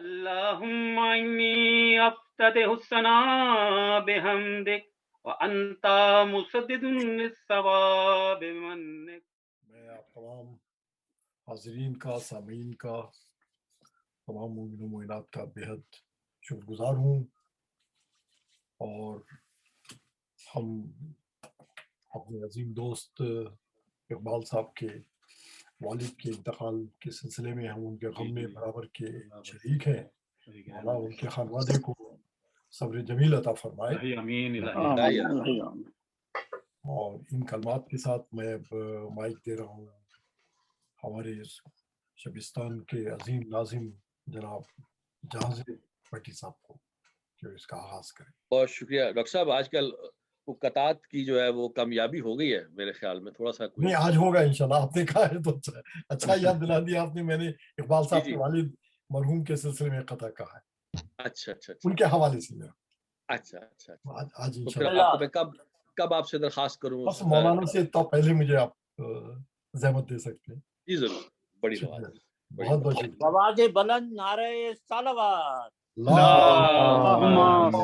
اللهم إني أفتتح الثناء بحمدك وأنت مسدد للصواب بمنك. میں آپ تمام حاضرین کا، سامعین کا، تمام مومن و مومنات کا بےحد شکر گزار ہوں، اور ہم اپنے عظیم دوست اقبال صاحب کے والد کے انتقال کے سلسلے میں ہم ان کے غم میں برابر کے شریک ہیں۔ اللہ ان کے خانوادے کو صبر جمیل عطا فرمائے، آمین اور ان کلمات کے ساتھ میں اب مائک دے رہا ہوں ہمارے شبستان کے عظیم ناظم جناب جہاز بٹی صاحب کو، جو اس کا آغاز کریں۔ بہت شکریہ ڈاکٹر صاحب۔ آج کل قطعات کی جو ہے وہ کامیابی ہو گئی ہے میرے خیال میں، تھوڑا سا نہیں آج ہوگا انشاءاللہ، آپ نے کہا ہے تو اچھا یاد دلا دیا آپ نے۔ میں نے اقبال صاحب کے والد مرحوم کے سلسلے میں قطع کہا ہے، اچھا ان کے حوالے سے میرا۔ اچھا آج تو پھر انشاءاللہ آپ کو میں کب آپ سے درخواست کروں؟ بس مولانا سے تو پہلے مجھے آپ زحمت دے سکتے ہیں۔ جی ضرور، بڑی بات، بہت بہت شکریہ۔ آواز بلند نعرہ صلوات۔ الرحمن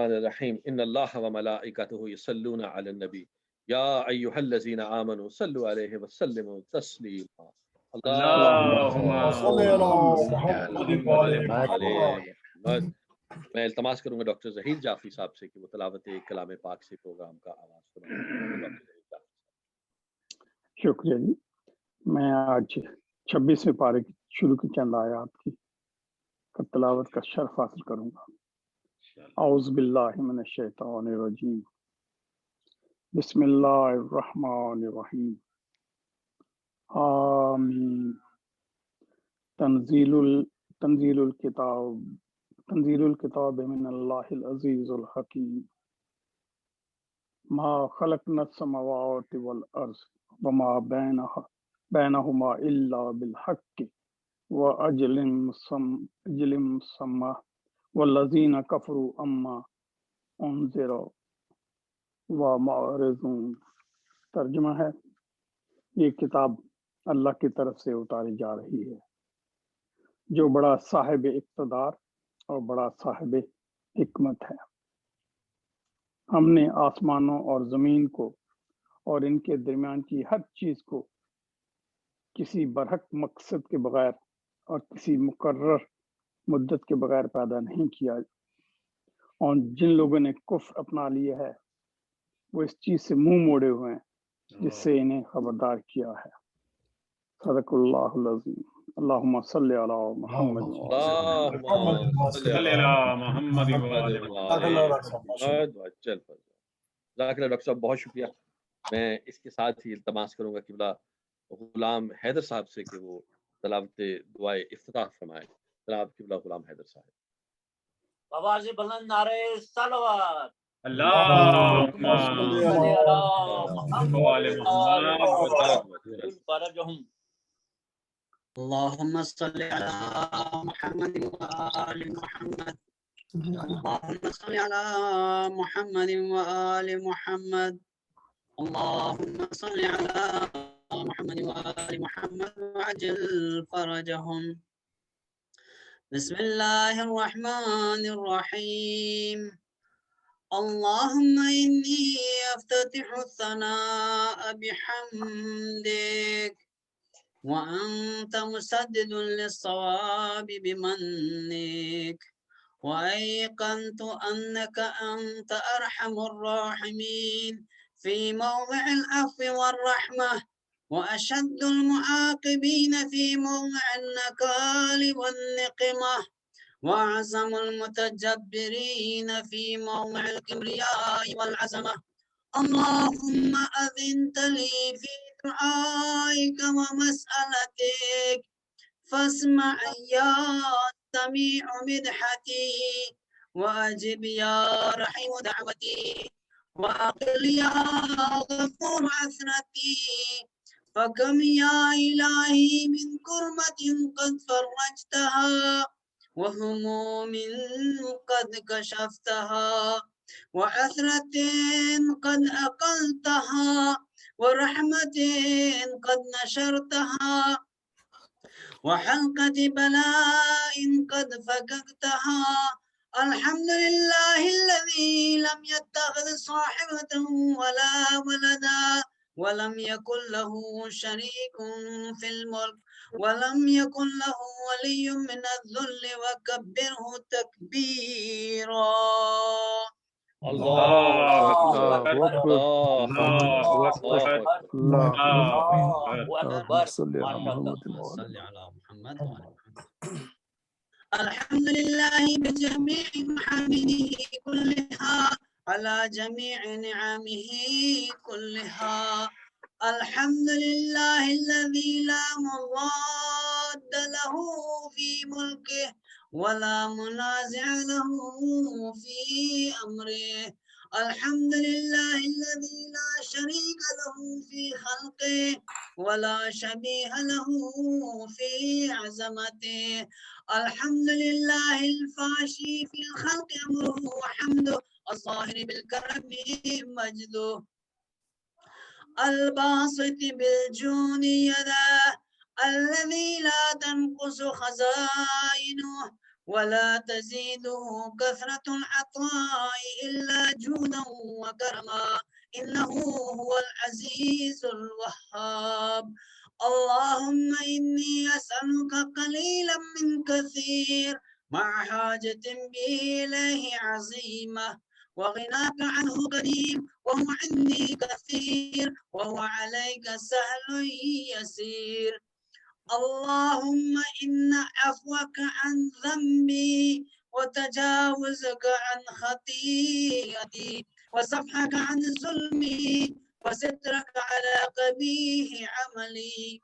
الرحیم، ان اللہ وملائکتہ یصلون علی النبی یا ایھا الذین آمنوا صلوا علیہ وسلموا تسلیما۔ میں التماس کروں گا ڈاکٹر ظہیر جعفری صاحب سے کہ وہ تلاوت کلام پاک سے پروگرام کا آغاز کریں۔ شکریہ جی۔ میں آج 26ویں پارے کی شروع کی چند آیات کی تلاوت کا شرف حاصل کروں گا۔ اعوذ باللہ من الشیطان الرجیم، بسم اللہ الرحمن الرحیم، آمین۔ تنزیل الکتاب من اللہ العزیز الحکیم، ما خلقنا السماوات والارض وما بینہما الا بالحق واجل مسمى والذین کفروا عما انذروا ومعرضون۔ ترجمہ ہے، یہ کتاب اللہ کی طرف سے اتاری جا رہی ہے جو بڑا صاحب اقتدار اور بڑا صاحب حکمت ہے۔ ہم نے آسمانوں اور زمین کو اور ان کے درمیان کی ہر چیز کو کسی برحق مقصد کے بغیر اور کسی مقرر مدت کے بغیر پیدا نہیں کیا، اور جن لوگوں نے کفر اپنا لیا ہے وہ اس چیز سے منہ موڑے ہوئے ہیں جس سے انہیں خبردار کیا ہے۔ صدق اللہ العظیم۔ اللہم صلی علی محمد۔ ڈاکٹر صاحب بہت شکریہ۔ میں اس کے ساتھ ہی التماس کروں گا کہ غلام حیدر صاحب سے کہ وہ تلاوت دعائے افتتاح فرمائے۔ جناب قبلہ غلام حیدر صاحب۔ آواز بلند نعرہ صلوات۔ اللہم اللهم صل على محمد وآل محمد، اللهم صل على محمد وآل محمد، اللهم صل على محمد وآل محمد وعجل فرجهم۔ بسم الله الرحمن الرحيم، اللهم إني أفتتح الثناء بحمدك وأنت مسدد للصواب بمنك، وأيقنت أنك أنت أرحم الراحمين في موضع العفو والرحمة، وأشد المعاقبين في موضع النكال والنقمة، وأعظم المتجبرين في موضع الكبرياء والعظمة۔ اللهم أذنت لي في دعائك ومسألتك، فاسمع يا سميع مدحتي، وأجب يا رحيم دعوتي، وأقل يا غفور عثرتي، فكم يا إلهي من كربة قد فرجتها، وهموم قد كشفتها، وعثرة قد أقلتها، ورحمة قد نشرتها وحلقة بلاء قد فككتها. الحمد لله الذي لم يتخذ صاحبة ولا ولدا ولم يكن له شريك في الملك ولم يكن له ولي من الذل وكبره تكبيرا. الله أكبر الله الله أكبر أكبر الله الله أكبر أكبر. أكبر. صل على ما شاء الله. محمد وعلى صل على محمد وعلى محمد. الحمد لله بجميع محامده كلها على جميع نعمه كلها. الحمد لله الذي لا مضاد له في ملكه ولا منازع له في أمره. الحمد لله الذي لا شريك له في خلقه ولا شبيه له في عظمته. الحمد لله الفاشي في الخلق أمره وحمده الظاهر بالكرم مجده الباسط بالجود يداه الذي لا تنقص خزائنه ولا تزيده كثرة العطاء إلا جودا وكرما إنه هو العزيز الوهاب. اللهم إني أسألك قليلا من كثير مع حاجة بي إليه عظيمة وغناك عنه قديم وهو عندي كثير وهو عليك سهل يسير. اللهم إن عفوك عن ذنبي وتجاوزك عن خطيئتي وصفحك عن ظلمي وسترك على قبيح عملي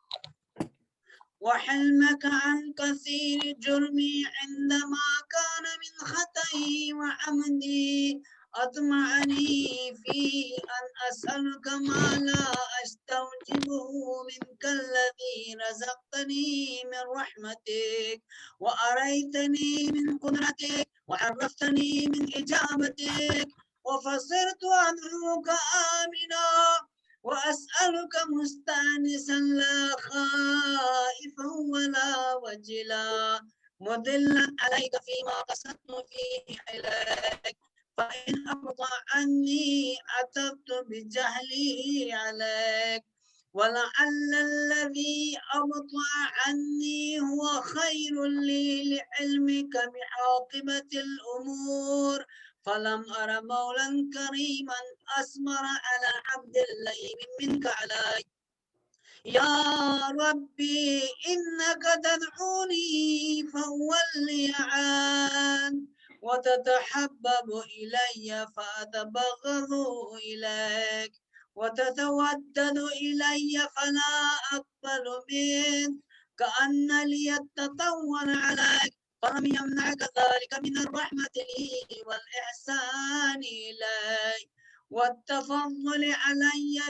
وحلمك عن كثير جرمي عندما كان من خطئي وعمدي أطمعني في أن أسألك ما لا أستوجبه منك الذي رزقتني من رحمتك وأريتني من قدرتك وعرفتني من إجابتك وفصرت أدعوك آمنا وأسألك مستأنسا لا خائفا ولا وجلا مدلا عليك فيما قصدت فيه إليك فإن أبطأ عني عتبت بجهلي عليك ولعل الذي أبطأ عني هو خير لي لعلمك بعاقبة الأمور فلم أر مولا كريما أسمر على عبد اللئيم منك علي. يا ربي إنك تدعوني فولي عان وتتحبب إلي فأتبغض إليك وتتودد إلي فلا أقبل منك كأن لي التطور عليك فلم يمنعك ذلك من الرحمة لي والإحسان إلي والتفضل علي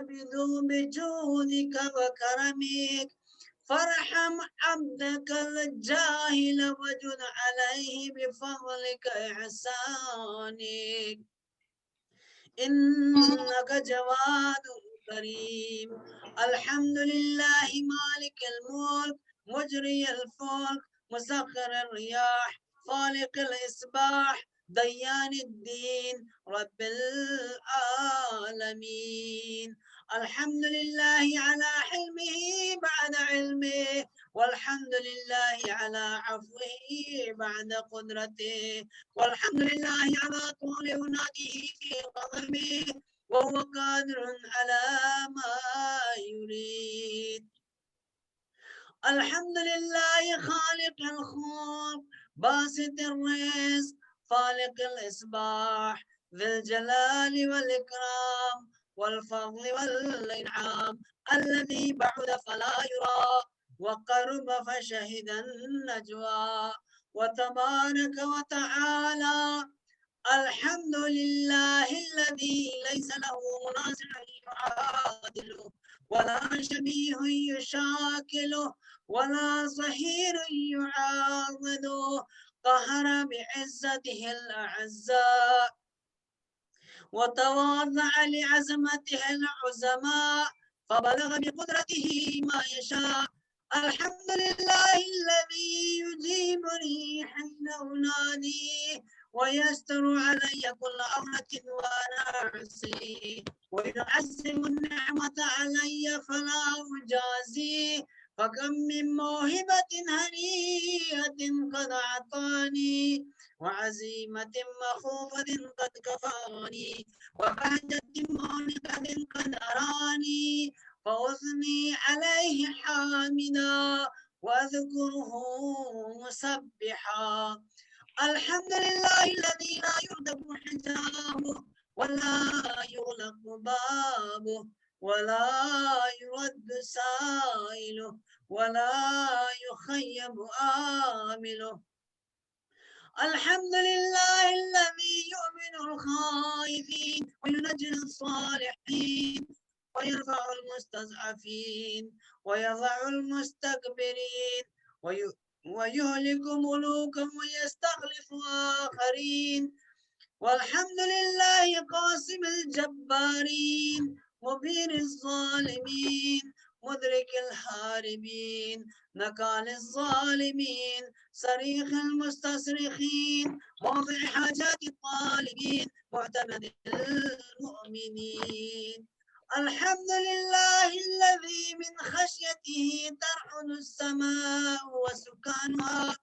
بجودك وكرمك فارحم عبدك الجاهل وجد عليه بفضلك إحسانك إنك جواد كريم. الحمد لله مالك الملك مجري الفلك مسخر الرياح خالق الإصباح ديان الدين رب العالمين. الحمد لله على حلمه بعد علمه والحمد لله على عفوه بعد قدرته والحمد لله على طول هناته في قدمه وهو قادر على ما يريد. الحمد لله خالق الخلق باسط الرزق خالق الإصباح ذي الجلال والإكرام والفضل والإنعام الذي بعد فلا يرى وقرب فشهد النجوى وتبارك وتعالى. الحمد لله الذي ليس له منازع يعادله ولا شبيه يشاكله ولا ظهير يعاضده قهر بعزته الأعزاء وتواضع لعزمته العزماء فبلغ بقدرته ما يشاء. الحمد لله الذي يجيبني حين أناديه ويستر علي كل أمرة وأنا أعصيه ويعزم النعمة علي فلا أجازيه. فكم من موهبة هنيئة قد أعطاني وعزيمة مخوفة قد كفاني وبهجة مهلكة قد أراني فأثني عليه حامدا وأذكره مسبحا. الحمد لله الذي لا يهدم حجابه ولا يغلق بابه ولا يرد سائله ولا يخيب آمله. الحمد لله الذي يؤمن الخائفين وينجي الصالحين ويرفع المستضعفين ويضع المستكبرين ويهلك ملوكا ويستخلف آخرين. والحمد لله قاسم الجبارين مبين الظالمين مدرك الهاربين نكال الظالمين صريخ المستصرخين موضع حاجات الطالبين معتمد المؤمنين. الحمد لله الذي من خشيته ترعد السماء وسكانها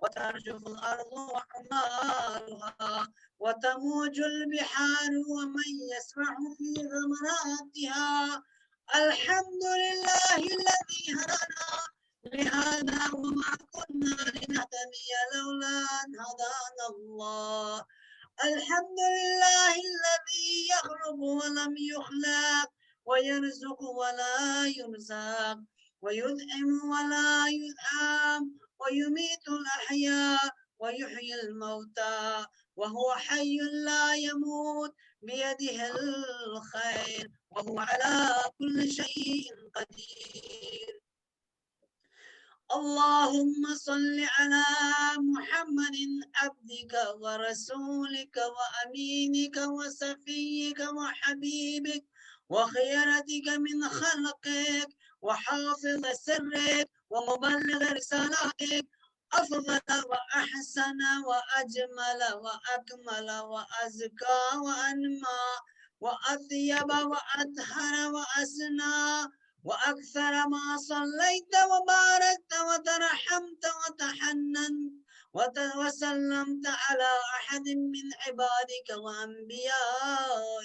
وترجف الأرض وحمالها وتموج البحار ومن يسبح في غمراتها. الحمد لله الذي هدانا لهذا وما كنا لنهتدي لولا أن هدانا الله. الحمد لله الذي يخلق ولم يخلق ويرزق ولا يرزق ويدعم ولا يدعم ويميت الأحياء ويحيي الموتى وهو حي لا يموت بيده الخير وهو على كل شيء قدير. اللهم صل على محمد عبدك ورسولك وأمينك وصفيك وحبيبك وخيرتك من خلقك وحافظ سرك ومبلغ رسالاتك أفضل وأحسن وأجمل وأكمل وأزكى وأنمى وأطيب وأطهر وأسنى وأكثر ما صليت وباركت وترحمت وتحننت وسلمت على أحد من عبادك وأنبيائك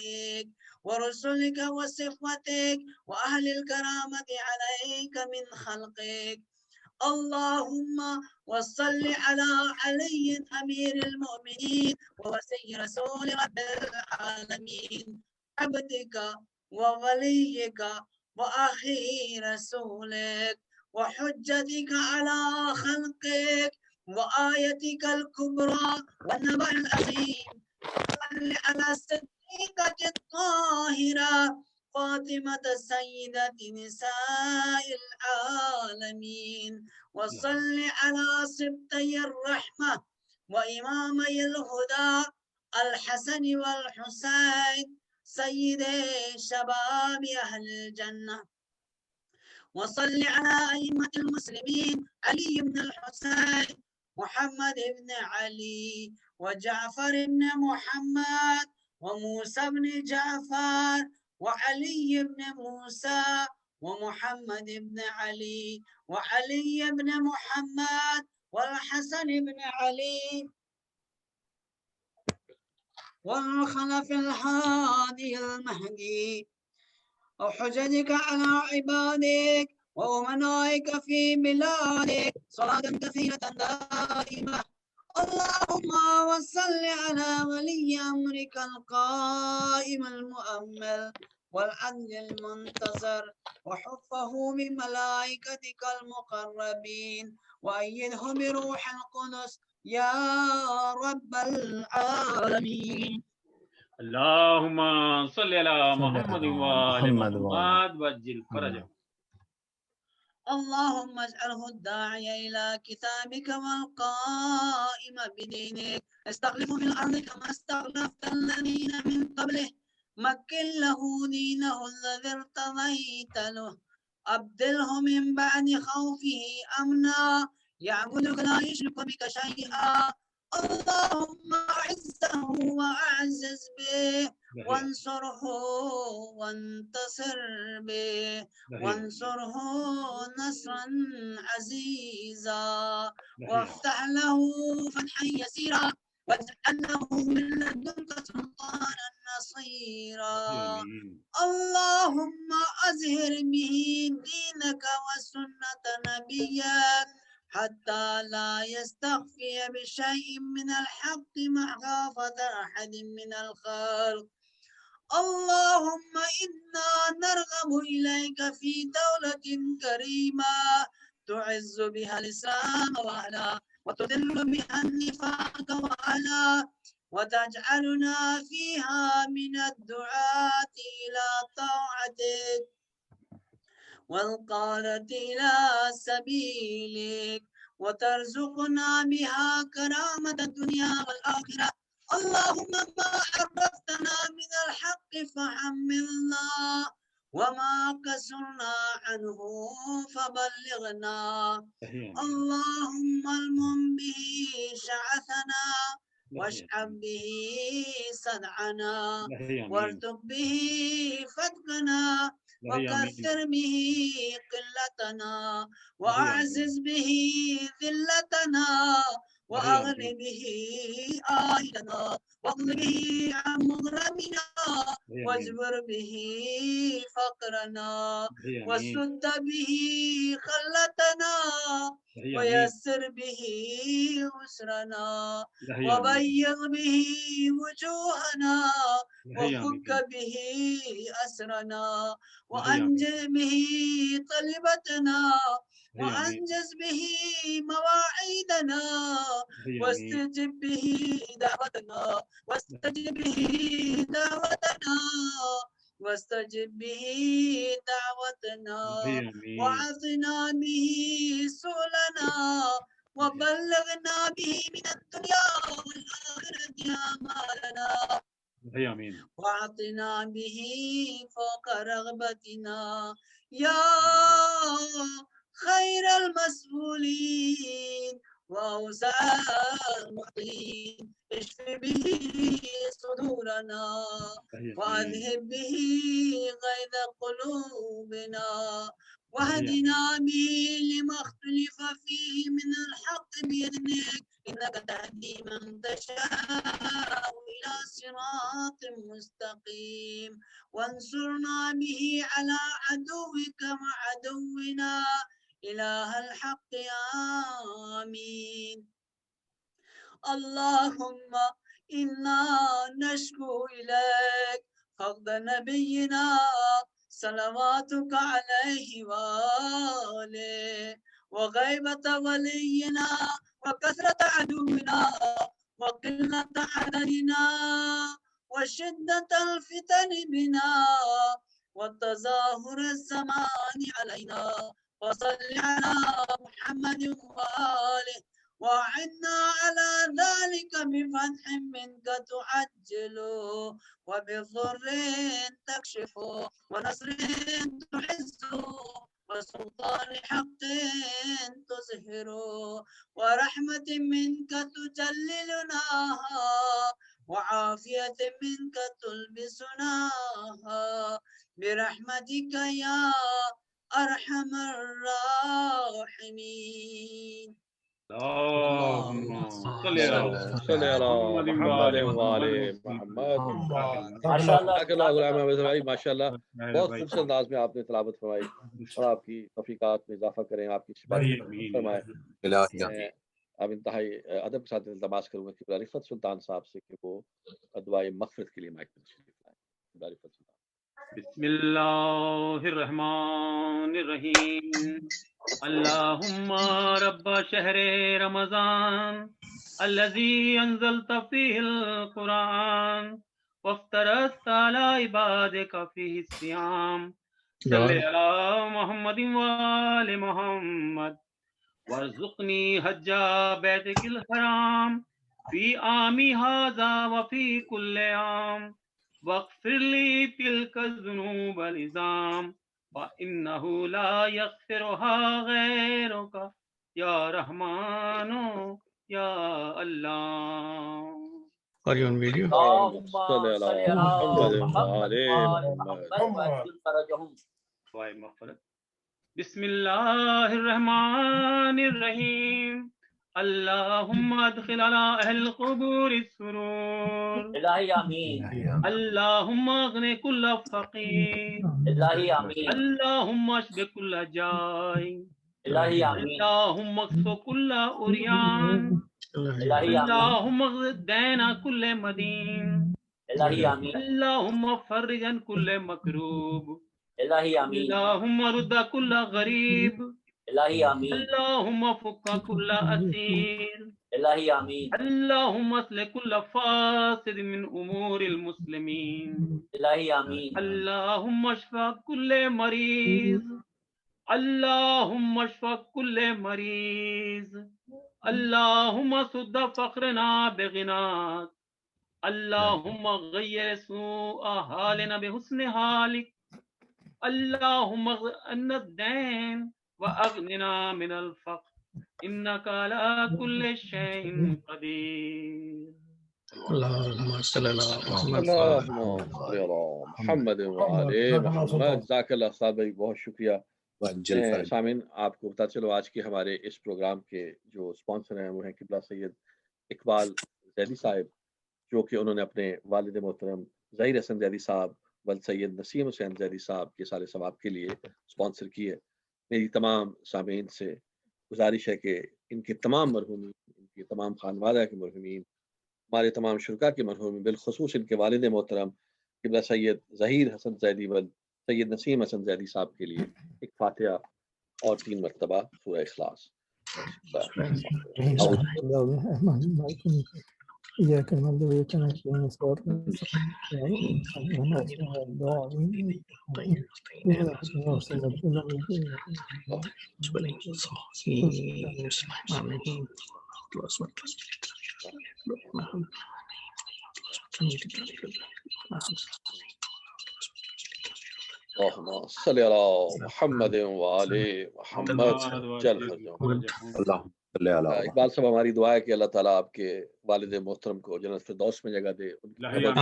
ورسلك وصفتك وأهل الكرامة عليك من خلقك. اللهم وصل على علي أمير المؤمنين ووصي رسول رب العالمين عبدك ووليك وأخي رسولك وحجتك على خلقك وآيتك الكبرى والنبأ العظيم. صل على الصديقة الطاهرة فاطمة سيدة نساء العالمين وصل على سبطي الرحمة وإمامي الهدى الحسن والحسين سيدي شباب أهل الجنة. وصل على أئمة المسلمين علي بن الحسين محمد بن علي وجعفر بن محمد وموسى بن جعفر وعلي بن موسى ومحمد بن علي وعلي بن محمد والحسن بن علي والخلف الهادي المهدي وحججك على عبادك وأمنائك في بلادك صلاة كثيرة دائمة. اللهم وصل على ولي أمرك القائم المؤمل والعدل المنتصر وحفه بملائكتك المقربين وأيده بروح القدس يا رب العالمين. اللهم صل على محمد وآل محمد محمد وعجل فرجه. اللهم اجعله الداعي إلى كتابك والقائم بدينك. استخلف في الأرض كما استخلفت الذين من قبله مكن له دينه الذي ارتضيت له أبدله من بعد خوفه أمنا يعبدك لا يشرك بك شيئا اللهم أعزه وأعزز به وانصره وانتصر به وانصره نصرا عزيزا وافتح له فتحا يسيرا واجعله من لدنك سلطانا نصيرا اللهم أزهر به دينك وسنة نبيك حتى لا يستخفي بشيء من الحق مخافة أحد من الخلق اللهم إنا نرغب إليك في دولة كريمة تعز بها الإسلام وأهله وتذل بها النفاق وأهله وتجعلنا فيها من الدعاة إلى طاعتك والقادة إلى سبيلك وترزقنا بها كرامة الدنيا والآخرة اللهم ما عرفتنا من الحق فحملنا وما كسرنا عنه فبلغنا اللهم المم به شعثنا واشحب به صدعنا وارتق به فتقنا وكثر به قلتنا وأعزز به ذلتنا وأغن به آيلنا واغن به عن مغرمنا واجبر به فقرنا وسد به خلتنا ويسر به أسرنا وبيض به وجوهنا وفك به أسرنا وأنجز به طلبتنا وأنجز به مواعيدنا واستجب به دعوتنا واستجب به دعوتنا واستجب به دعوتنا وعظنا به سؤلنا وبلغنا به من الدنيا والآخرة آمالنا وأعطنا به فوق رغبتنا يا خير المسؤولين وأوسع المعطين اشف به صدورنا وأذهب به غيظ قلوبنا واهدنا به لما اختلف فيه من الحق بإذنك إنك تهدي من تشاء إلى صراط مستقيم وانصرنا به على عدوك وعدونا إله الحق آمين اللهم إنا نشكو إليك فقد نبينا صلواتك عليه وآله وغيبة ولينا وكثرة عدونا وقلة عددنا وشدة الفتن بنا وتظاهر الزمان علينا وصل على محمد وآله وأعنا على ذلك بفتح منك تعجله وبضر تكشفه ونصر تعزه وسلطان حق تظهره ورحمة منك تجللناها وعافية منك تلبسناها برحمتك يا أرحم الراحمين اللهم صل على صلی اللہ محمد وآل محمد ماشاءاللہ ماشاء اللہ بہت خوبصورت انداز میں آپ نے تلاوت فرمائی اور آپ کی تفریقات میں اضافہ کریں آپ کی شفا فرمائے میں اب انتہائی ادب کے ساتھ التماس کروں گا کہ رفت سلطان صاحب سے کہ وہ دعائے مغفرت کے لیے مائک پر تشریف لائیں رفت سلطان بسم اللہ الرحمن الرحیم اللہم رب شہر رمضان الذي انزلت فيه القرآن وافترضت على عبادك فيه الصيام صل على محمد وآل محمد وارزقني حج بيتك الحرام في عامي هذا وفي كل عام واغفر لي تلك الذنوب العظام فإنه لا يغفرها غيرك يا رحمن يا الله. Are you on video? اللهم صل صل على على محمد محمد وآل وآل محمد. محمد وعجل فرجهم. دعائے مغفرت. بسم اللہ الرحمن الرحیم. اللہم ادخل علی اہل القبور السرور. الہی آمین. اللہم اغن کل فقیر. الہی آمین. اللہم اشب کل جائی. الہی آمین. اللہم اقص کل عریان. الہی آمین. اللہم اغض دین کل مدین. الہی آمین. اللہم فرج عن کل مکروب. الہی آمین. اللہم رد کل غریب. الہی آمین. اللہم فک کل اسیر. الہی آمین. اللہم اصلح کل فاسد من امور المسلمین. الہی آمین. اللہم اشفا کل مریض. اللہم اشفا کل مریض. اللہم سد فقرنا بغناک. اللہم غیر سوء حالنا بحسن حالک. اللہم اغن الدین واغننا من الفقر انک علی کل شیء قدیر. اللهم صل على محمد. اللهم صل على محمد وآل محمد. جزاک اللہ صاحب بھائی، بہت شکریہ. سامعین، آپ کو بتا چلو آج کے ہمارے اس پروگرام کے جو اسپانسر ہیں وہ ہیں قبلہ سید اقبال زیدی صاحب، جو کہ انہوں نے اپنے والد محترم ظہیر حسن زیدی صاحب ول سید نسیم حسین زیدی صاحب کے سال ثواب کے لیے اسپانسر کی ہے. میری تمام سامعین سے گزارش ہے کہ ان کے تمام مرحومین، ان کے تمام خانوادہ کے مرحومین، ہمارے تمام شرکاء کے مرحومین، بالخصوص ان کے والد محترم قبلہ سید ظہیر حسن زیدی ول سید نسیم حسن زیدی صاحب کے لیے ایک فاتحہ اور 3 مرتبہ سورہ اخلاص. إياك نعبد وإياك نستعين صراط اللهم صل على محمد وآل محمد. چل اقبال صاحب، ہماری دعا ہے کہ اللہ تعالیٰ آپ کے والد محترم کو جنت فردوس میں جگہ دے، ان کی قبر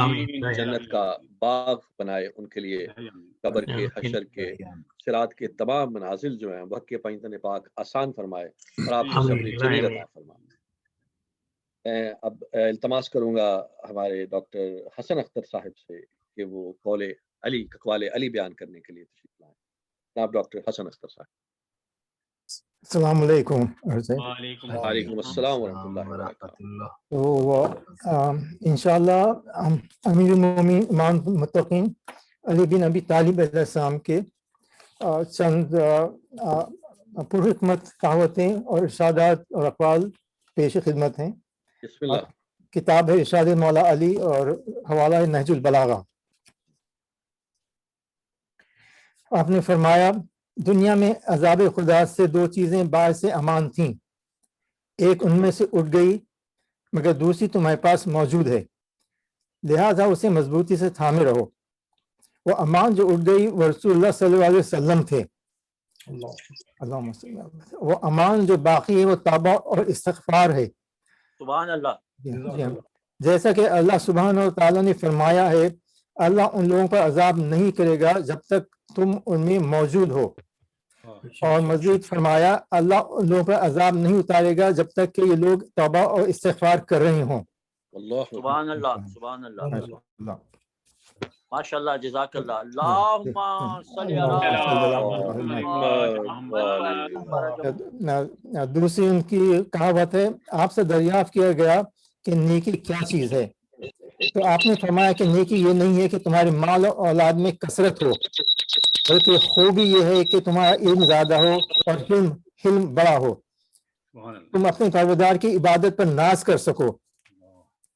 کو جنت کا باغ بنائے، ان کے لیے قبر کے، حشر کے، صراط کے تمام منازل جو ہیں وقت کے پائنتن پاک آسان فرمائے اور آپ کو اپنی جمیل عطا فرمائے. میں اب التماس کروں گا ہمارے ڈاکٹر حسن اختر صاحب سے کہ وہ قول علی، اقوال علی بیان کرنے کے لیے تشریف لائیں. جناب ڈاکٹر حسن اختر صاحب. السلام علیکم. وعلیکم السلام ورحمۃ اللہ وبرکاتہ. تو انشاءاللہ امیر المومنین امام المتقین علی بن ابی طالب علیہ السلام کے چند پرحکمت کہاوتیں اور ارشادات اور اقوال پیش خدمت ہیں. بسم اللہ. کتاب ہے ارشاد مولا علی اور حوالہ ہے نہج البلاغہ. آپ نے فرمایا دنیا میں عذاب خدا سے 2 چیزیں باعث امان تھیں، ایک ان میں سے اٹھ گئی مگر دوسری تمہارے پاس موجود ہے، لہذا اسے مضبوطی سے تھامے رہو. وہ امان جو اٹھ گئی وہ رسول اللہ صلی اللہ علیہ وسلم تھے. اللہم صلی اللہ علیہ وسلم. وہ امان جو باقی ہے وہ توبہ اور استغفار ہے. سبحان اللہ. جیسا کہ اللہ سبحانہ و تعالیٰ نے فرمایا ہے اللہ ان لوگوں پر عذاب نہیں کرے گا جب تک تم ان میں موجود ہو، اور مزید فرمایا اللہ ان لوگوں پر عذاب نہیں اتارے گا جب تک کہ یہ لوگ توبہ اور استغفار کر رہے ہوں. سبحان اللہ. سبحان اللہ. ماشاء اللہ. جزاک اللہ. اللہم صلی علی. دوسری ان کی کہاوت ہے آپ سے دریافت کیا گیا کہ نیکی کیا چیز ہے، تو آپ نے فرمایا کہ نیکی یہ نہیں ہے کہ تمہارے مال اور اولاد میں کثرت ہو، بلکہ خوبی یہ ہے کہ تمہارا علم زیادہ ہو اور حلم بڑا ہو، تم اپنے پروردگار کی عبادت پر ناز کر سکو،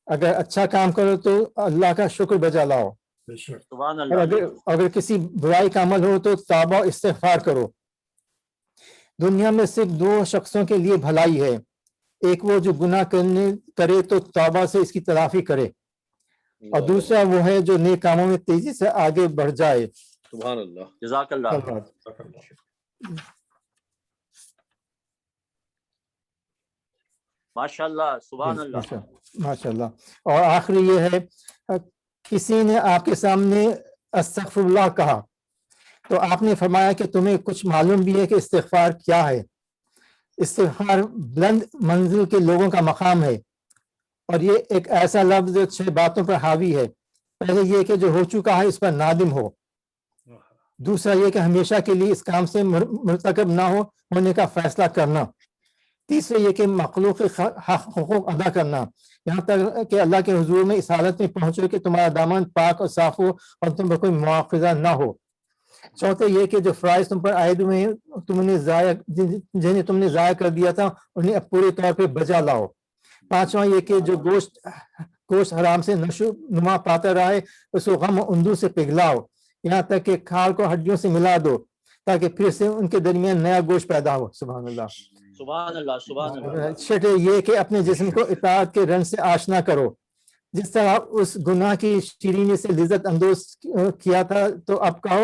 اگر اچھا کام کرو تو اللہ کا شکر بجا لاؤ، اور اگر کسی برائی کا عمل ہو تو توبہ و استغفار کرو. دنیا میں صرف 2 شخصوں کے لیے بھلائی ہے، ایک وہ جو گناہ کرے تو توبہ سے اس کی تلافی کرے، اور دوسرا وہ ہے جو نیک کاموں میں تیزی سے آگے بڑھ جائے. سبحان اللہ. جزاک اللہ. ماشاء اللہ. سبحان اللہ. ماشاء اللہ. اور آخری یہ ہے کسی نے آپ کے سامنے استغفر اللہ کہا تو آپ نے فرمایا کہ تمہیں کچھ معلوم بھی ہے کہ استغفار کیا ہے. استغفار بلند منزل کے لوگوں کا مقام ہے اور یہ ایک ایسا لفظ جو 6 باتوں پر حاوی ہے. پہلے یہ کہ جو ہو چکا ہے اس پر نادم ہو. دوسرا یہ کہ ہمیشہ کے لیے اس کام سے مرتکب نہ ہونے کا فیصلہ کرنا. تیسرا یہ کہ مخلوق حقوق ادا کرنا یہاں تک کہ اللہ کے حضور میں اس حالت میں پہنچو کہ تمہارا دامن پاک اور صاف ہو اور تم پر کوئی مواخذہ نہ ہو. چوتھا یہ کہ جو فرائض تم پر عائد ہوئے جنہیں تم نے ضائع کر دیا تھا انہیں اب پورے طور پہ بجا لاؤ. پانچواں یہ کہ جو گوشت حرام سے نشو نما پاتا رہا ہے اس کو غم اندو سے پگھلاؤ یہاں تک کہ کھال کو ہڈیوں سے ملا دو تاکہ پھر سے ان کے درمیان نیا گوشت پیدا ہو. سبحان اللہ. سبحان اللہ. سبحان اللہ. چھٹے یہ کہ اپنے جسم کو اطاعت کے رنگ سے آشنا کرو. جس طرح اس گناہ کی شیرینی سے لذت اندوز کیا تھا تو اب کہو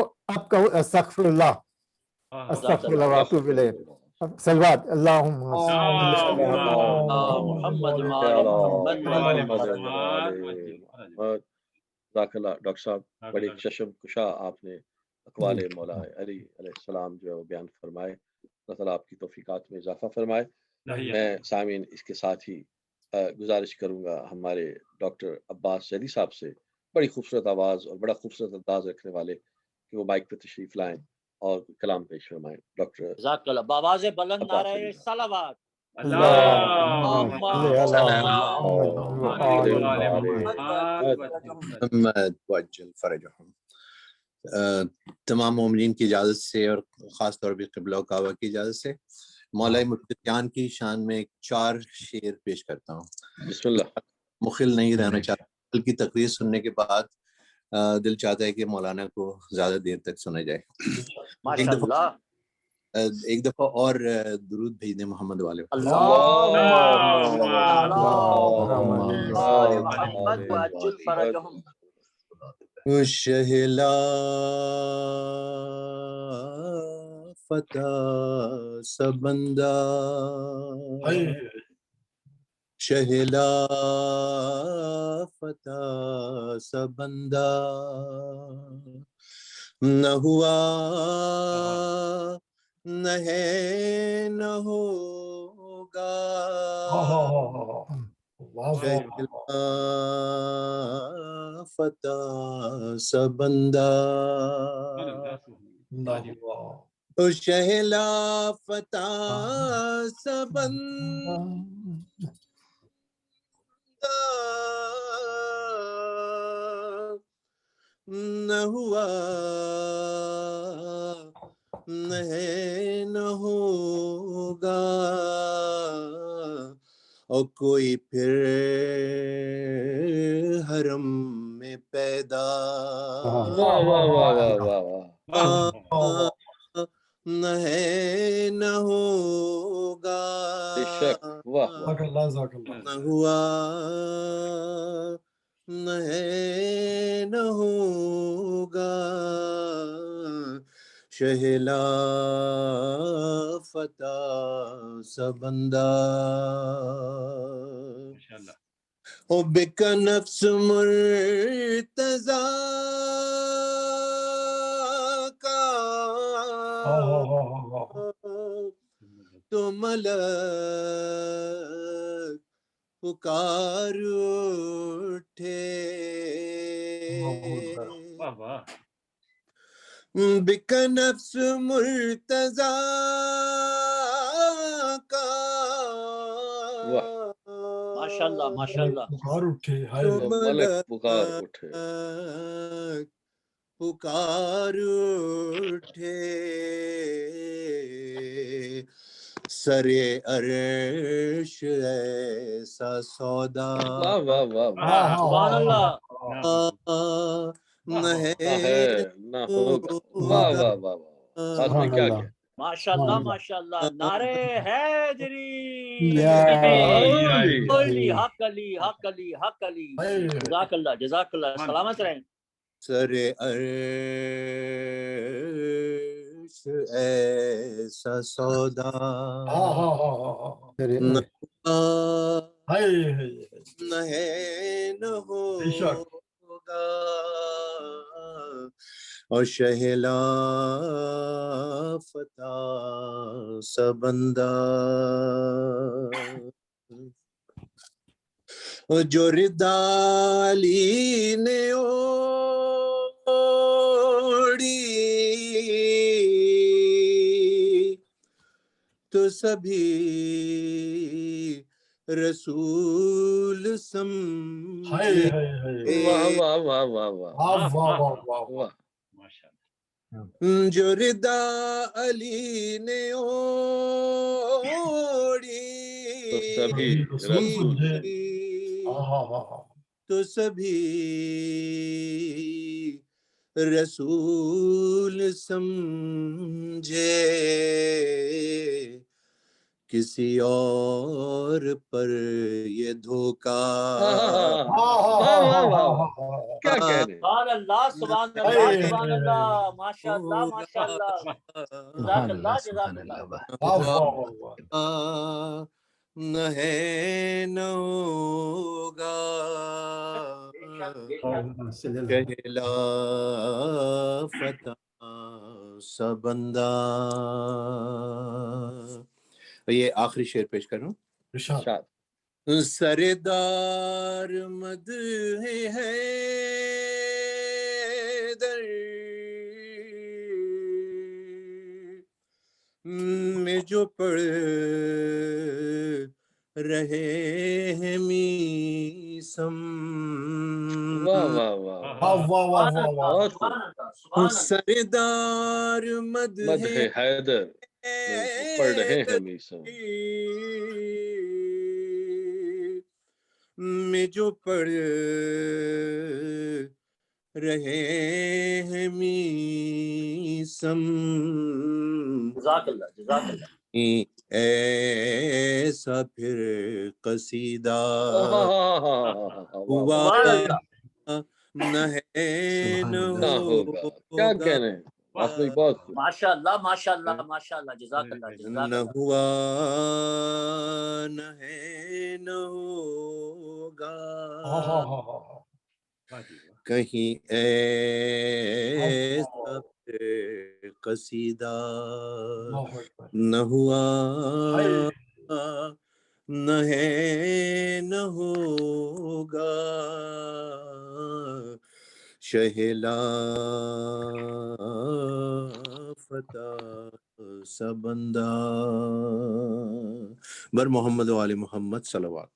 استغفر اللہ استغفر اللہ واتوب الیہ. صلوات اللہم محمد. جزاک اللہ ڈاکٹر صاحب. بڑی چشم کشا آپ نے اقوال مولا علی علیہ السلام جو ہے وہ بیان فرمائے. اللہ تعالیٰ آپ کی توفیقات میں اضافہ فرمائے. میں سامعین اس کے ساتھ ہی گزارش کروں گا ہمارے ڈاکٹر عباس زیدی صاحب سے, بڑی خوبصورت آواز اور بڑا خوبصورت انداز رکھنے والے, کہ وہ مائک پہ تشریف لائیں اور کلام پیش فرمائیں. ڈاکٹر جزاک اللہ. بآواز بلند نعرہ صلوات. تمام مومنین کی اجازت سے اور خاص طور پہ قبلہ و کعبہ کی اجازت سے مولا مبتدیان کی شان میں 4 شعر پیش کرتا ہوں. بسم اللہ. مخل نہیں رہنا چاہتا, بلکہ تقریر سننے کے بعد دل چاہتا ہے کہ مولانا کو زیادہ دیر تک سنا جائے. ایک دفعہ اور درود بھیج دیں محمد والے. شہلا فتح سبندہ شہلا فتح سبندہ نہ ہوا نہ ہے نہ ہوگا شہلا فتح سبندہ شہلا فتح سبندہ نہ ہوا نہ ہے نہ ہوگا اور کوئی پھر حرم میں پیدا نہ ہے نہ ہوگا نہ ہوا نہ ہے نہ ہوگا شہلا فتح سبندہ او بک نفس مرتضی کا تو ملک پکار اٹھے بک نفس مرتضی کا ماشاءاللہ ماشاءاللہ پکار اٹھے پکار اٹھے سر عرش ایسا سودا سبحان اللہ نہ ہے نہ ہوگا. ماشاءاللہ ماشاءاللہ. نعرہ حیدری علی حق علی حق علی حق علی جزاک اللہ سلامت رہیں سر عرش ایسا سودا نہ ہے نہ ہوگا اور شہلا فتح سا بندہ جو ردا علی نے اوڑی تو سبھی رسول سمجھے واہ واہ واہ واہ واہ جو ردا علی نے اوڑی تو سبھی رسول تو سبھی رسول سمجھے کسی اور پر یہ دھوکا کیا کہہ رہے سبحان اللہ ماشاء اللہ جزاک اللہ نہ ہے نہ ہوگا کہلا فتح سا بندہ. یہ آخری شعر پیش کر رہا ہوں. سردار مد ہے در میں جو پڑھ رہے ہیں میسم. سردار مد ہے حیدر پڑھ رہے ہیں میسم میں جو پڑھ رہے ہیں میسم. جزاک اللہ ایسا پھر قصیدہ ہوا نہ ہے نہ ہوگا. کیا کہہ رہے ہیں بہت ماشاء اللہ جزاک اللہ نہ ہوا نہ ہے نہ ہوگا کہیں ایسا قصیدہ نہ ہوا نہ ہے نہ ہوگا شہلا فتح سا بندہ. بر محمد و آل محمد صلوات.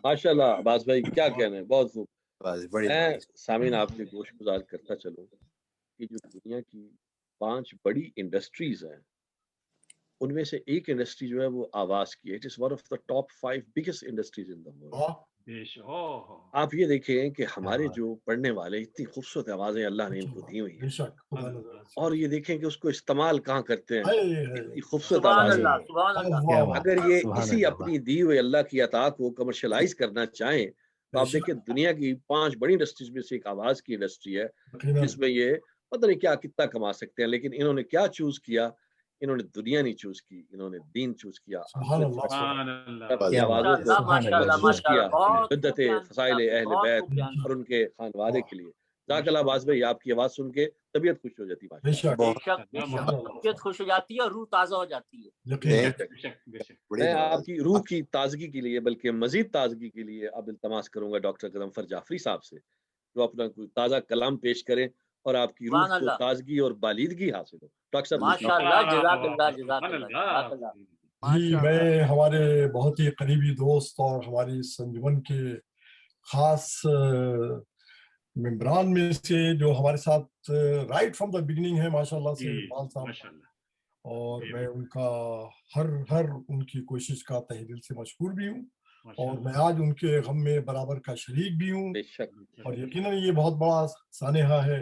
ماشاء اللہ عباس بھائی کیا کہنے ہیں بہت خوب. میں سامعین آپ کے گوش گزار کرتا چلوں کہ جو دنیا کی 5 بڑی انڈسٹریز ہیں ان میں سے ایک انڈسٹری جو ہے وہ آواز کی ہے. It is one of the top 5 biggest industries in the world. آپ یہ دیکھیں کہ ہمارے جو پڑھنے والے اتنی خوبصورت آوازیں اللہ نے ان کو دی ہوئی ہیں اور یہ دیکھیں کہ اس کو استعمال کہاں کرتے ہیں. اتنی خوبصورت آوازیں اگر یہ اسی اپنی دی ہوئے اللہ کی عطا کو کمرشلائز کرنا چاہیں تو آپ دیکھیں دنیا کی 5 بڑی انڈسٹریز میں سے ایک آواز کی انڈسٹری ہے جس میں یہ پتہ نہیں کیا کتنا کما سکتے ہیں. لیکن انہوں نے کیا چوز کیا؟ انہوں نے دنیا نہیں چوز کی, انہوں نے دین چوز کیا. عدت فضائل اہل بیت اور ان کے خانوادے کے لیے. جزاک اللہ عباس بھائی, آپ کی آواز سن کے طبیعت خوش ہو جاتی ہے, طبیعت خوش ہو جاتی ہے اور روح تازہ ہو جاتی ہے. میں آپ کی روح کی تازگی کے لیے بلکہ مزید تازگی کے لیے اب التماس کروں گا ڈاکٹر غضنفر جعفری صاحب سے جو اپنا کوئی تازہ کلام پیش کریں اور آپ کی روح کو تازگی اور بالیدگی حاصل ہو. ڈاکٹر صاحب ماشاءاللہ جزاک اللہ. جی میں ہمارے بہت ہی قریبی دوست اور ہماری سنجمن کے خاص ممبران میں سے جو ہمارے ساتھ رائٹ فرام دا بگننگ ہے ماشاءاللہ سے اقبال صاحب, اور میں ان کا ہر ان کی کوشش کا تہ دل سے مشکور بھی ہوں اور میں آج ان کے غم میں برابر کا شریک بھی ہوں. اور یقیناً یہ بہت بڑا سانحہ ہے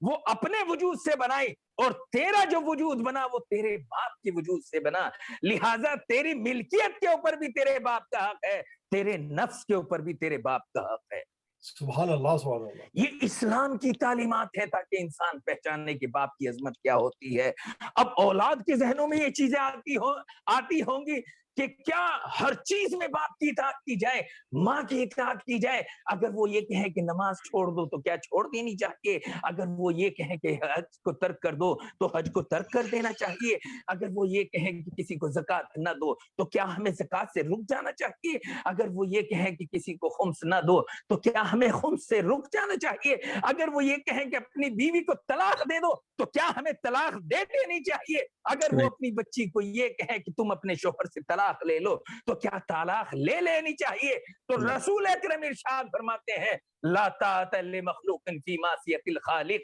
وہ اپنے وجود سے بنائی، اور تیرا جو وجود بنا وہ تیرے باپ کے وجود سے بنا، لہٰذا تیری ملکیت کے اوپر بھی تیرے باپ کا حق ہے، تیرے نفس کے اوپر بھی تیرے باپ کا حق ہے۔ سبحان اللہ سبحان اللہ۔ یہ اسلام کی تعلیمات ہے تاکہ انسان پہچانے کہ باپ کی عظمت کیا ہوتی ہے۔ اب اولاد کے ذہنوں میں یہ چیزیں آتی ہوں گی کہ کیا ہر چیز میں باپ کی اطاعت کی جائے، ماں کی اطاعت کی جائے؟ اگر وہ یہ کہیں کہ نماز چھوڑ دو تو کیا چھوڑ دینی چاہیے؟ اگر وہ یہ کہیں کہ حج کو ترک کر دو تو حج کو ترک کر دینا چاہیے؟ اگر وہ یہ کہیں کہ کسی کو زکوٰۃ نہ دو تو کیا ہمیں زکوٰۃ سے رک جانا چاہیے؟ اگر وہ یہ کہیں کہ کسی کو خمس نہ دو تو کیا ہمیں خمس سے رک جانا چاہیے؟ اگر وہ یہ کہیں کہ اپنی بیوی کو طلاق دے دو تو کیا ہمیں طلاق دے دینی چاہیے؟ اگر وہ اپنی بچی کو یہ کہیں کہ تم اپنے شوہر سے طلاق لے لو تو کیا طلاق لے لینی چاہیے؟ تو رسول اکرم ارشاد فرماتے ہیں لا طاعت لمخلوق فی معصیت الخالق،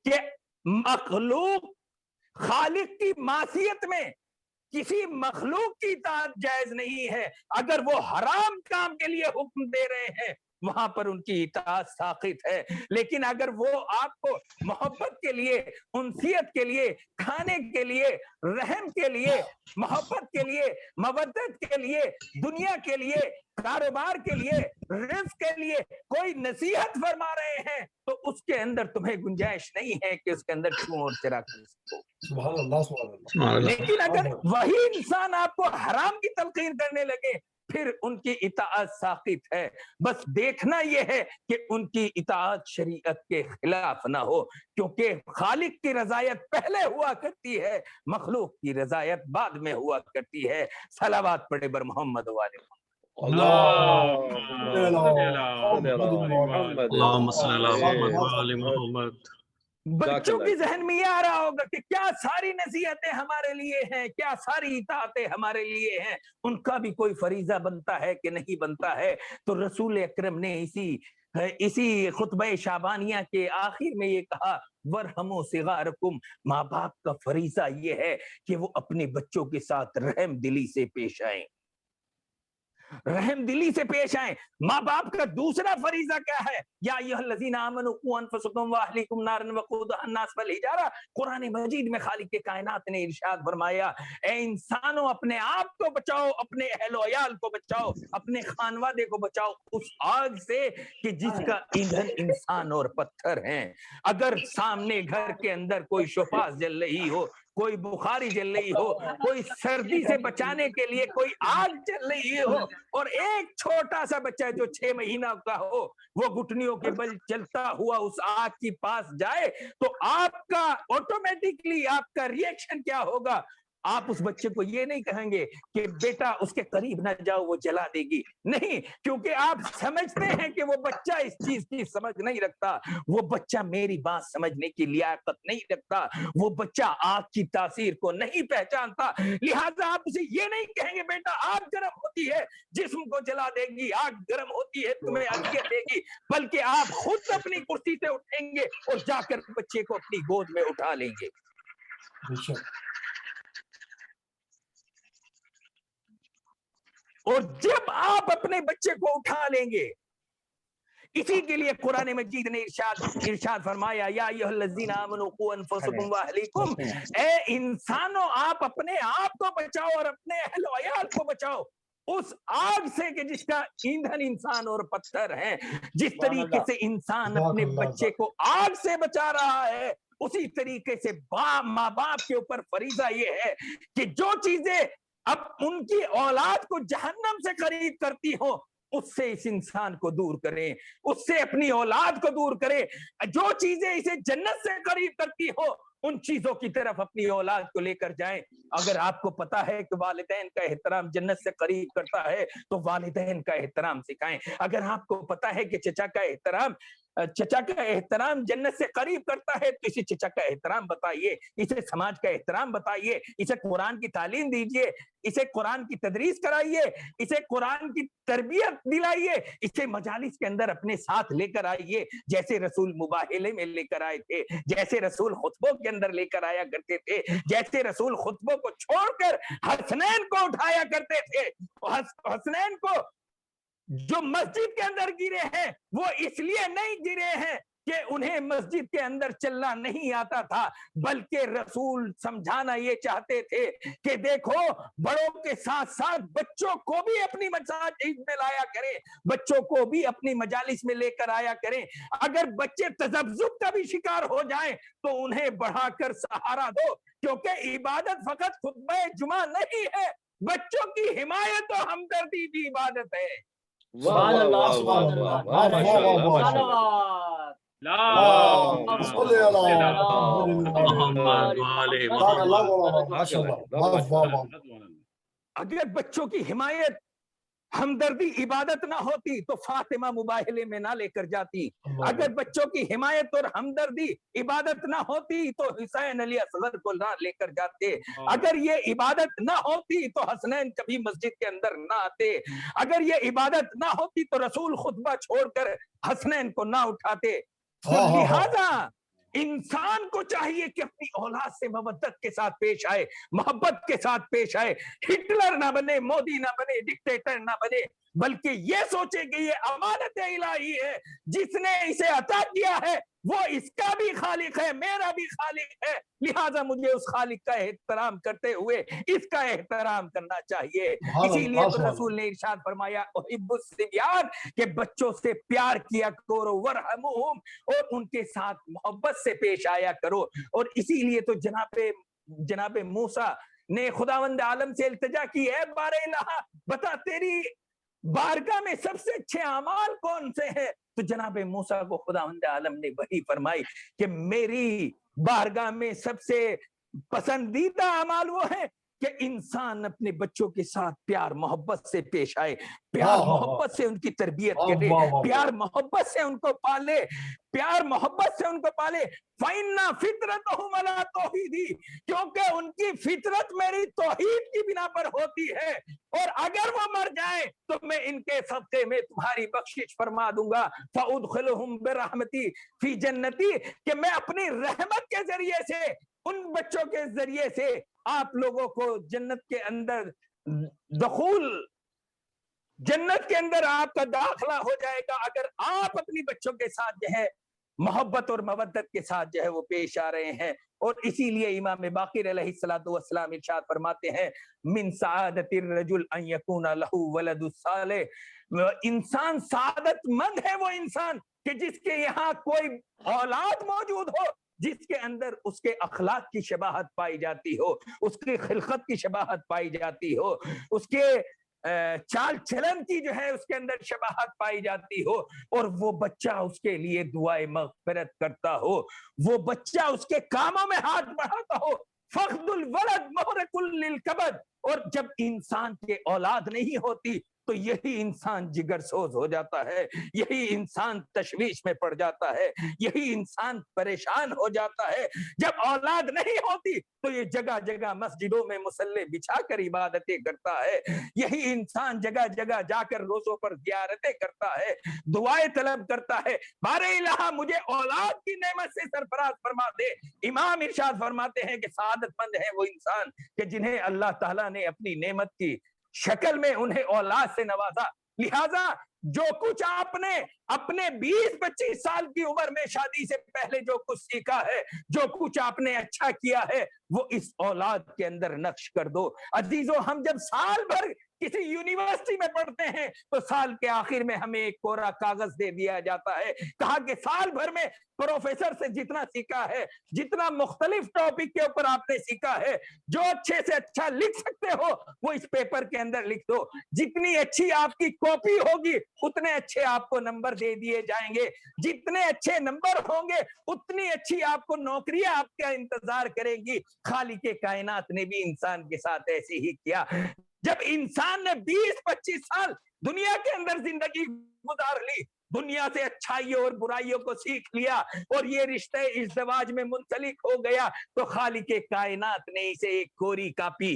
کہ مخلوق خالق کی معصیت میں کسی مخلوق کی اطاعت جائز نہیں ہے۔ اگر وہ حرام کام کے لیے حکم دے رہے ہیں وہاں پر ان کی اطاعت ساقط ہے، لیکن اگر وہ آپ کو محبت کے لیے، انسیت کے لیے، کھانے کے لیے، رحم کے لیے، محبت کے لیے، مودت کے لیے، دنیا کے لیے، کاروبار کے لیے، رزق کے لیے کوئی نصیحت فرما رہے ہیں تو اس کے اندر تمہیں گنجائش نہیں ہے کہ اس کے اندر چھو اور چرا کر سکو۔ سبحان اللہ سبحان اللہ۔ لیکن اگر وہی انسان آپ کو حرام کی تلقین کرنے لگے پھر ان کی اطاعت ساقط ہے۔ بس دیکھنا یہ ہے کہ ان کی اطاعت شریعت کے خلاف نہ ہو، کیونکہ خالق کی رضایت پہلے ہوا کرتی ہے، مخلوق کی رضایت بعد میں ہوا کرتی ہے۔ صلوات پڑھے بر محمد والے بچوں کے ذہن میں یہ آ رہا ہوگا کہ کیا ساری نصیحتیں ہمارے لیے ہیں، کیا ساری اطاعتیں ہمارے لیے ہیں، ان کا بھی کوئی فریضہ بنتا ہے کہ نہیں بنتا ہے؟ تو رسول اکرم نے اسی خطبہ شعبانیہ کے آخر میں یہ کہا وَارْحَمُوا صِغَارَكُمْ، ماں باپ کا فریضہ یہ ہے کہ وہ اپنے بچوں کے ساتھ رحم دلی سے پیش آئیں، رحم دلی سے پیش آئیں۔ ماں باپ کا دوسرا فریضہ کیا ہے؟ یا ایھا الذین آمنوا قوا انفسکم واہلیکم نارا وقودھا الناس والحجارہ۔ قرآن مجید میں خالق کے کائنات نے ارشاد فرمایا اے انسانوں اپنے آپ کو بچاؤ، اپنے اہل و عیال کو بچاؤ، اپنے خانوادے کو بچاؤ اس آگ سے کہ جس کا ایندھن انسان اور پتھر ہیں۔ اگر سامنے گھر کے اندر کوئی شفاف جل رہی ہو، کوئی بخاری جل رہی ہو، کوئی سردی سے بچانے کے لیے کوئی آگ جل رہی ہو، اور ایک چھوٹا سا بچہ جو 6 مہینہ کا ہو وہ گھٹنیوں کے بل چلتا ہوا اس آگ کے پاس جائے تو آپ کا آٹومیٹکلی آپ کا ریئیکشن کیا ہوگا؟ آپ اس بچے کو یہ نہیں کہیں گے کہ بیٹا اس کے قریب نہ جاؤ وہ جلا دے گی، نہیں، کیونکہ آپ سمجھتے ہیں کہ وہ بچہ اس چیز کی سمجھ نہیں رکھتا، وہ بچہ میری بات سمجھنے کی لیاقت نہیں رکھتا، وہ بچہ آگ کی تاثیر کو نہیں پہچانتا، لہٰذا آپ اسے یہ نہیں کہیں گے بیٹا آگ گرم ہوتی ہے جسم کو جلا دے گی، آگ گرم ہوتی ہے تمہیں اذیت دے گی، بلکہ آپ خود اپنی کرسی سے اٹھیں گے اور جا کر بچے کو اپنی گود میں اٹھا لیں گے۔ اور جب آپ اپنے بچے کو اٹھا لیں گے، اسی کے لیے قرآن مجید نے ارشاد فرمایا یا ایھا الذین آمنوا قوا انفسکم واہلیکم، اے انسانوں آپ اپنے آپ کو بچاؤ اور اپنے اہل و عیال کو بچاؤ اس آگ سے کہ جس کا ایندھن انسان اور پتھر ہیں۔ جس طریقے سے انسان اپنے بچے کو آگ سے بچا رہا ہے اسی طریقے سے ماں باپ کے اوپر فریضہ یہ ہے کہ جو چیزیں اب ان کی اولاد کو جہنم سے قریب کرتی ہو اس سے اس انسان کو دور کریں، اس سے اپنی اولاد کو دور کریں، جو چیزیں اسے جنت سے قریب کرتی ہو ان چیزوں کی طرف اپنی اولاد کو لے کر جائیں۔ اگر آپ کو پتا ہے کہ والدین کا احترام جنت سے قریب کرتا ہے تو والدین کا احترام سکھائیں۔ اگر آپ کو پتا ہے کہ چچا کا احترام جنت سے قریب کرتا ہے تو اسے چچا کا احترام بتائیے، اسے سماج کا احترام بتائیے، اسے قرآن کی تعلیم دیجیے، اسے قرآن کی تدریس کرائیے، اسے قرآن کی تربیت دلائیے، اسے مجالس کے اندر اپنے ساتھ لے کر آئیے جیسے رسول مباہلے میں لے کر آئے تھے، جیسے رسول خطبوں کے اندر لے کر آیا کرتے تھے، جیسے رسول خطبوں کو چھوڑ کر حسنین کو اٹھایا کرتے تھے۔ حسنین کو جو مسجد کے اندر گرے ہیں وہ اس لیے نہیں گرے ہیں کہ انہیں مسجد کے اندر چلنا نہیں آتا تھا، بلکہ رسول سمجھانا یہ چاہتے تھے کہ دیکھو بڑوں کے ساتھ ساتھ بچوں کو بھی اپنی مساجد میں لایا کریں، بچوں کو بھی اپنی مجالس میں لے کر آیا کریں، اگر بچے تذبذب کا بھی شکار ہو جائیں تو انہیں بڑھا کر سہارا دو، کیونکہ عبادت فقط خطبہ جمعہ نہیں ہے، بچوں کی حمایت و ہمدردی بھی عبادت ہے۔ سبحان اللہ سبحان اللہ۔ اگر بچوں کی حمایت ہمدردی عبادت نہ ہوتی تو فاطمہ مباہلے میں نہ لے کر جاتی، اگر بچوں کی حمایت اور ہمدردی عبادت نہ ہوتی تو حسین علی اصغر کو نہ لے کر جاتے، اگر یہ عبادت نہ ہوتی تو حسنین کبھی مسجد کے اندر نہ آتے، اگر یہ عبادت نہ ہوتی تو رسول خطبہ چھوڑ کر حسنین کو نہ اٹھاتے۔ لہذا انسان کو چاہیے کہ اپنی اولاد سے مودت کے ساتھ پیش آئے، محبت کے ساتھ پیش آئے، ہٹلر نہ بنے، مودی نہ بنے، ڈکٹیٹر نہ بنے، بلکہ یہ سوچے کہ یہ امانت الہی ہے، جس نے اسے عطا کیا ہے وہ اس کا بھی خالق ہے، میرا بھی خالق ہے، لہٰذا مجھے اس خالق کا احترام کرتے ہوئے اس کا احترام کرنا چاہیے۔ اسی لیے تو رسول نے ارشاد فرمایا احب الصبیان، کہ بچوں سے پیار کیا کرو، ورحمہم، اور ان کے ساتھ محبت سے پیش آیا کرو۔ اور اسی لیے تو جناب موسیٰ نے خداوند عالم سے التجا کی، اے بار الہ بتا تیری بارگاہ میں سب سے اچھے اعمال کون سے ہیں؟ تو جناب موسیٰ کو خداوند عالم نے وہی فرمائی کہ میری بارگاہ میں سب سے پسندیدہ اعمال وہ ہیں کہ انسان اپنے بچوں کے ساتھ پیار محبت سے پیش آئے، پیار محبت سے ان کی تربیت کرے، پیار محبت سے ان کو پالے، پیار محبت سے ان کو پالے۔ فَإِنَّ فِطْرَتَهُمْ عَلَىٰ تَوْحِيدِ، کیونکہ ان کی فطرت میری توحید کی بنا پر ہوتی ہے، اور اگر وہ مر جائیں تو میں ان کے صدقے میں تمہاری بخشش فرما دوں گا۔ فَأُدْخِلُهُمْ بِرَحْمَتِي فِي جَنَّتِي، کہ میں اپنی رحمت کے ذریعے سے، ان بچوں کے ذریعے سے آپ لوگوں کو جنت کے اندر جنت کے اندر آپ کا داخلہ ہو جائے گا، اگر آپ اپنی بچوں کے ساتھ جو ہے محبت اور مودت کے ساتھ جو ہے وہ پیش آ رہے ہیں۔ اور اسی لیے امام باقر علیہ الصلوۃ والسلام ارشاد فرماتے ہیں من سعادت الرجل ان یکون لہ ولد صالح، انسان سعادت مند ہے وہ انسان کہ جس کے یہاں کوئی اولاد موجود ہو جس کے اندر اس کے اخلاق کی شباہت پائی جاتی ہو، اس کی خلقت کی شباہت پائی جاتی ہو، اس کے چال چلن کی جو ہے اس کے اندر شباہت پائی جاتی ہو، اور وہ بچہ اس کے لیے دعائے مغفرت کرتا ہو، وہ بچہ اس کے کاموں میں ہاتھ بڑھاتا ہو۔ فخذ الولد محرک للکبد، اور جب انسان کے اولاد نہیں ہوتی تو یہی انسان جگر سوز ہو جاتا ہے، یہی انسان تشویش میں پڑ جاتا ہے، یہی انسان پریشان ہو جاتا ہے۔ جب اولاد نہیں ہوتی تو یہ جگہ جگہ مسجدوں میں مصلے بچھا کر عبادتیں کرتا ہے، یہی انسان جگہ جگہ جا کر روزوں پر زیارتیں کرتا ہے، دعائیں طلب کرتا ہے، بار الہ مجھے اولاد کی نعمت سے سرفراز فرما دے۔ امام ارشاد فرماتے ہیں کہ سعادت مند ہے وہ انسان کہ جنہیں اللہ تعالیٰ نے اپنی نعمت کی شکل میں انہیں اولاد سے نوازا۔ لہٰذا جو کچھ آپ نے اپنے 20-25 سال کی عمر میں شادی سے پہلے جو کچھ سیکھا ہے، جو کچھ آپ نے اچھا کیا ہے، وہ اس اولاد کے اندر نقش کر دو۔ عزیزو، ہم جب سال بھر کسی یونیورسٹی میں پڑھتے ہیں تو سال کے آخر میں ہمیں ایک کوڑا کاغذ دے دیا جاتا ہے، کہا کہ سال بھر میں پروفیسر سے جتنا سیکھا ہے، جتنا مختلف ٹاپک کے اوپر آپ نے سیکھا ہے، جو اچھے سے اچھا لکھ سکتے ہو وہ اس پیپر کے اندر لکھ دو۔ جتنی اچھی آپ کی کاپی ہوگی اتنے اچھے آپ کو نمبر دے دیے جائیں گے، جتنے اچھے نمبر ہوں گے اتنی اچھی آپ کو نوکریاں آپ کا انتظار کریں گی۔ خالق کائنات نے بھی انسان کے ساتھ ایسے ہی کیا۔ جب انسان نے 20-25 سال دنیا کے اندر زندگی گزار لی، دنیا سے اچھائیوں اور برائیوں کو سیکھ لیا اور یہ رشتے ازدواج میں منسلک ہو گیا، تو خالق کائنات نے اسے ایک کوری کاپی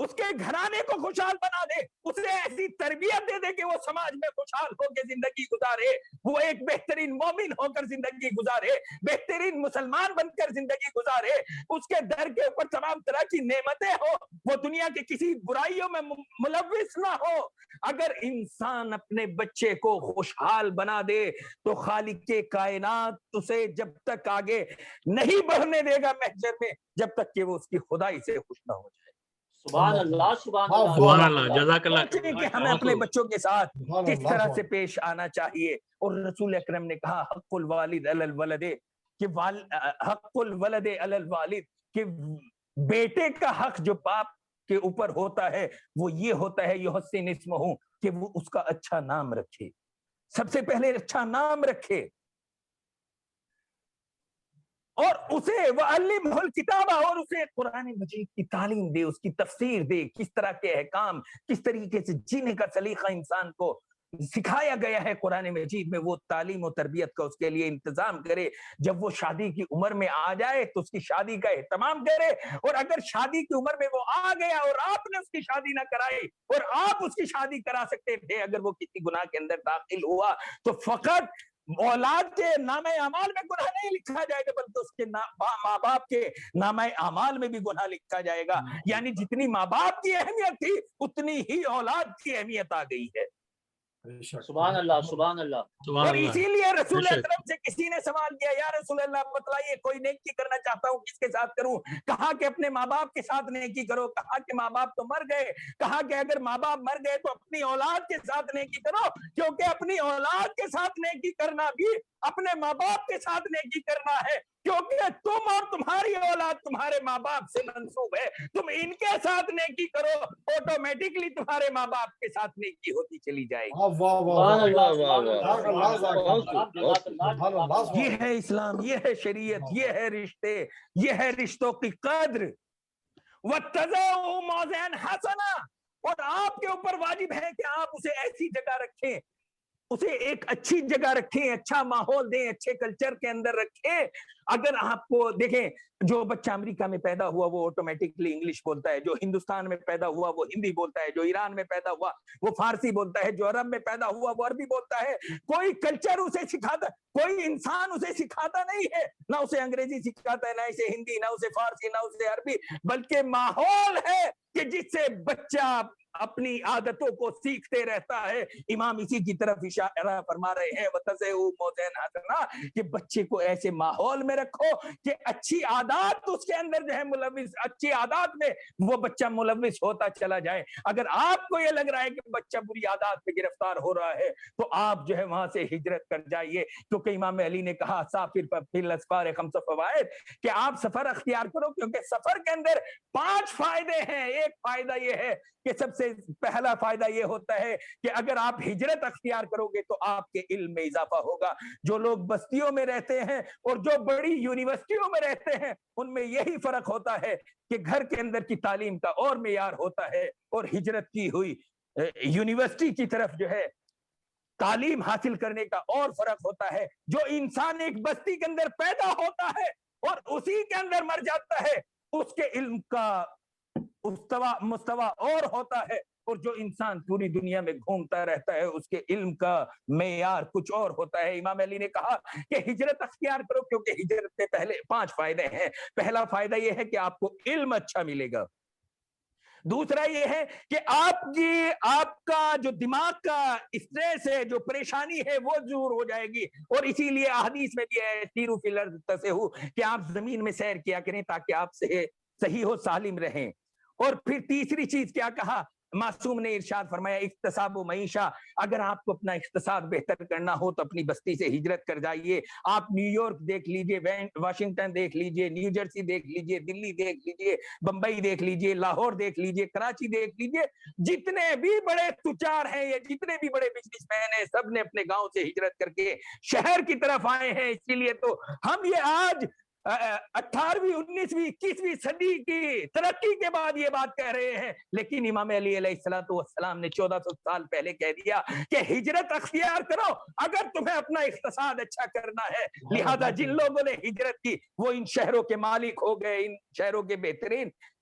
اس کے گھرانے کو خوشحال بنا دے, اسے ایسی تربیت دے دے کہ وہ سماج میں خوشحال ہو کے زندگی گزارے, وہ ایک بہترین مومن ہو کر زندگی گزارے, بہترین مسلمان بن کر زندگی گزارے, اس کے در کے اوپر تمام طرح کی نعمتیں ہو, وہ دنیا کے کسی برائیوں میں ملوث نہ ہو. اگر انسان اپنے بچے کو خوشحال بنا دے تو خالق کائنات اسے جب تک آگے نہیں بڑھنے دے گا محشر میں, جب تک کہ وہ اس کی خدائی سے خوش نہ ہو جائے. سبحان اللہ, سبحان اللہ, سبحان اللہ, جزاک اللہ. کہ ہمیں اپنے بچوں کے ساتھ کس طرح سے پیش آنا چاہیے. اور رسول اکرم نے کہا حق الوالد علی الولد, کہ حق الولد علی الوالد, کہ بیٹے کا حق جو باپ کے اوپر ہوتا ہے وہ یہ ہوتا ہے یحسن اسمہ, کہ وہ اس کا اچھا نام رکھے, سب سے پہلے اچھا نام رکھے, اور اسے وَعَلِّمْهُ الْكِتَابَ, اور اسے قرآن مجید کی تعلیم دے, اس کی تفسیر دے, کس طرح کے احکام, کس طریقے سے جینے کا سلیقہ انسان کو سکھایا گیا ہے قرآن مجید میں, وہ تعلیم و تربیت کا اس کے لیے انتظام کرے. جب وہ شادی کی عمر میں آ جائے تو اس کی شادی کا اہتمام کرے, اور اگر شادی کی عمر میں وہ آ گیا اور آپ نے اس کی شادی نہ کرائی, اور آپ اس کی شادی کرا سکتے تھے, اگر وہ کسی گناہ کے اندر داخل ہوا تو فقط اولاد کے نامہ اعمال میں گناہ نہیں لکھا جائے گا, بلکہ اس کے ماں باپ کے نامہ اعمال میں بھی گناہ لکھا جائے گا. یعنی جتنی ماں باپ کی اہمیت تھی اتنی ہی اولاد کی اہمیت آ گئی ہے. سبحان اللہ, سبحان اللہ. اور اسی لیے رسول اکرم سے کسی نے سوال کیا, یا رسول اللہ بتلائیے کوئی نیکی کرنا چاہتا ہوں کس کے ساتھ کروں؟ کہا کہ اپنے ماں باپ کے ساتھ نیکی کرو. کہا کہ ماں باپ تو مر گئے, کہا کہ اگر ماں باپ مر گئے تو اپنی اولاد کے ساتھ نیکی کرو, کیونکہ اپنی اولاد کے ساتھ نیکی کرنا بھی اپنے ماں باپ کے ساتھ نیکی کرنا ہے, کیونکہ تم اور تمہاری اولاد تمہارے ماں باپ سے منسوب ہے. تم ان کے ساتھ نیکی کرو, آٹومیٹکلی تمہارے ماں باپ کے ساتھ نیکی ہوتی چلی جائے گی. یہ ہے اسلام, یہ ہے شریعت, یہ ہے رشتے, یہ ہے رشتوں کی قدر. وَاتَّذَوْا مَوْضِعًا حَسَنًا, اور آپ کے اوپر واجب ہے کہ آپ اسے ایسی جگہ رکھیں, اسے ایک اچھی جگہ رکھیں, اچھا ماحول دیں, اچھے کلچر کے اندر رکھیں. اگر آپ کو دیکھیں, جو بچہ امریکہ میں پیدا ہوا وہ آٹومیٹکلی انگلش بولتا ہے, جو ہندوستان میں پیدا ہوا وہ ہندی بولتا ہے, جو ایران میں پیدا ہوا وہ فارسی بولتا ہے, جو عرب میں پیدا ہوا وہ عربی بولتا ہے. کوئی کلچر اسے سکھاتا, کوئی انسان اسے سکھاتا نہیں ہے, نہ اسے انگریزی سکھاتا ہے, نہ اسے ہندی, نہ اسے فارسی, نہ اسے عربی, بلکہ ماحول ہے کہ جس سے بچہ اپنی عادتوں کو سیکھتے رہتا ہے. امام اسی کی طرف اشارہ فرما رہے ہیں وَتَزَوْا مَوْضِعًا حَسَنًا, کہ بچے کو ایسے ماحول میں رکھو کہ اچھی عادات اس کے اندر جو ہے ملوث, اچھی عادات میں وہ بچہ ملوث ہوتا چلا جائے. اگر آپ کو یہ لگ رہا ہے کہ بچہ بری عادات پہ گرفتار ہو رہا ہے تو آپ جو ہے وہاں سے ہجرت کر جائیے, کیونکہ امام علی نے کہا سافر فی الاسفار خمس فوائد, کہ آپ سفر اختیار کرو, کیونکہ سفر کے اندر 5 فائدے ہیں. ایک فائدہ یہ ہے کہ سب سے پہلا فائدہ یہ ہوتا ہے کہ اگر آپ ہجرت اختیار کرو گے تو آپ کے علم میں اضافہ ہوگا. جو لوگ بستیوں میں رہتے ہیں اور جو بڑی یونیورسٹیوں میں رہتے ہیں ان میں یہی فرق ہوتا ہے کہ گھر کے اندر کی تعلیم کا اور معیار ہوتا ہے, اور ہجرت کی ہوئی یونیورسٹی کی طرف جو ہے تعلیم حاصل کرنے کا اور فرق ہوتا ہے. جو انسان ایک بستی کے اندر پیدا ہوتا ہے اور اسی کے اندر مر جاتا ہے, اس کے علم کا مستوی اور ہوتا ہے, اور جو انسان پوری دنیا میں گھومتا رہتا ہے اس کے علم کا معیار کچھ اور ہوتا ہے. امام علی نے کہا کہ ہجرت اختیار کرو, کیونکہ ہجرت کے پہلے 5 فائدے ہیں. پہلا فائدہ یہ ہے کہ آپ کو علم اچھا ملے گا. دوسرا یہ ہے کہ آپ کا جو دماغ کا اسٹریس ہے, جو پریشانی ہے وہ دور ہو جائے گی, اور اسی لیے احادیث میں بھی ہے سیروا فی الارض تسعوا, کہ آپ زمین میں سیر کیا کریں تاکہ آپ سے صحیح و سالم رہیں. اور پھر تیسری چیز کیا کہا, معصوم نے ارشاد فرمایا اقتصاب و معیشہ, اگر آپ کو اپنا اقتصاد بہتر کرنا ہو تو اپنی بستی سے ہجرت کر جائیے. آپ نیو یارک دیکھ لیجئے, واشنگٹن دیکھ لیجئے, نیو جرسی دیکھ لیجئے, دلی دیکھ لیجئے, بمبئی دیکھ لیجئے, لاہور دیکھ لیجئے, کراچی دیکھ لیجئے, جتنے بھی بڑے تجار ہیں یا جتنے بھی بڑے بزنس مین ہیں سب نے اپنے گاؤں سے ہجرت کر کے شہر کی طرف آئے ہیں. اسی لیے تو ہم یہ آج 18ویں 19ویں 21ویں صدی کی ترقی کے بعد یہ بات کہہ رہے ہیں, لیکن امام علی علیہ السلام نے 1400 سال پہلے کہہ دیا کہ ہجرت اختیار کرو اگر تمہیں اپنا اقتصاد اچھا کرنا ہے. لہذا جن لوگوں نے ہجرت کی وہ ان شہروں کے مالک ہو گئے, ان شہروں کے بہترین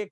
1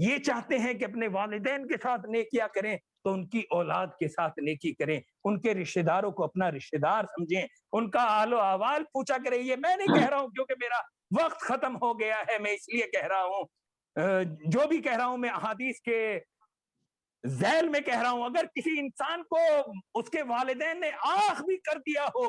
یہ چاہتے ہیں کہ اپنے والدین کے ساتھ نیکیاں کریں تو ان کی اولاد کے ساتھ نیکی کریں، ان کے رشتہ داروں کو اپنا رشتہ دار سمجھیں، ان کا حال و احوال پوچھا کریں۔ یہ میں نہیں کہہ رہا ہوں کیونکہ میرا وقت ختم ہو گیا ہے، میں اس لیے کہہ رہا ہوں، جو بھی کہہ رہا ہوں میں احادیث کے ذیل میں کہہ رہا ہوں۔ اگر کسی انسان کو اس کے والدین نے آنکھ بھی کر دیا ہو،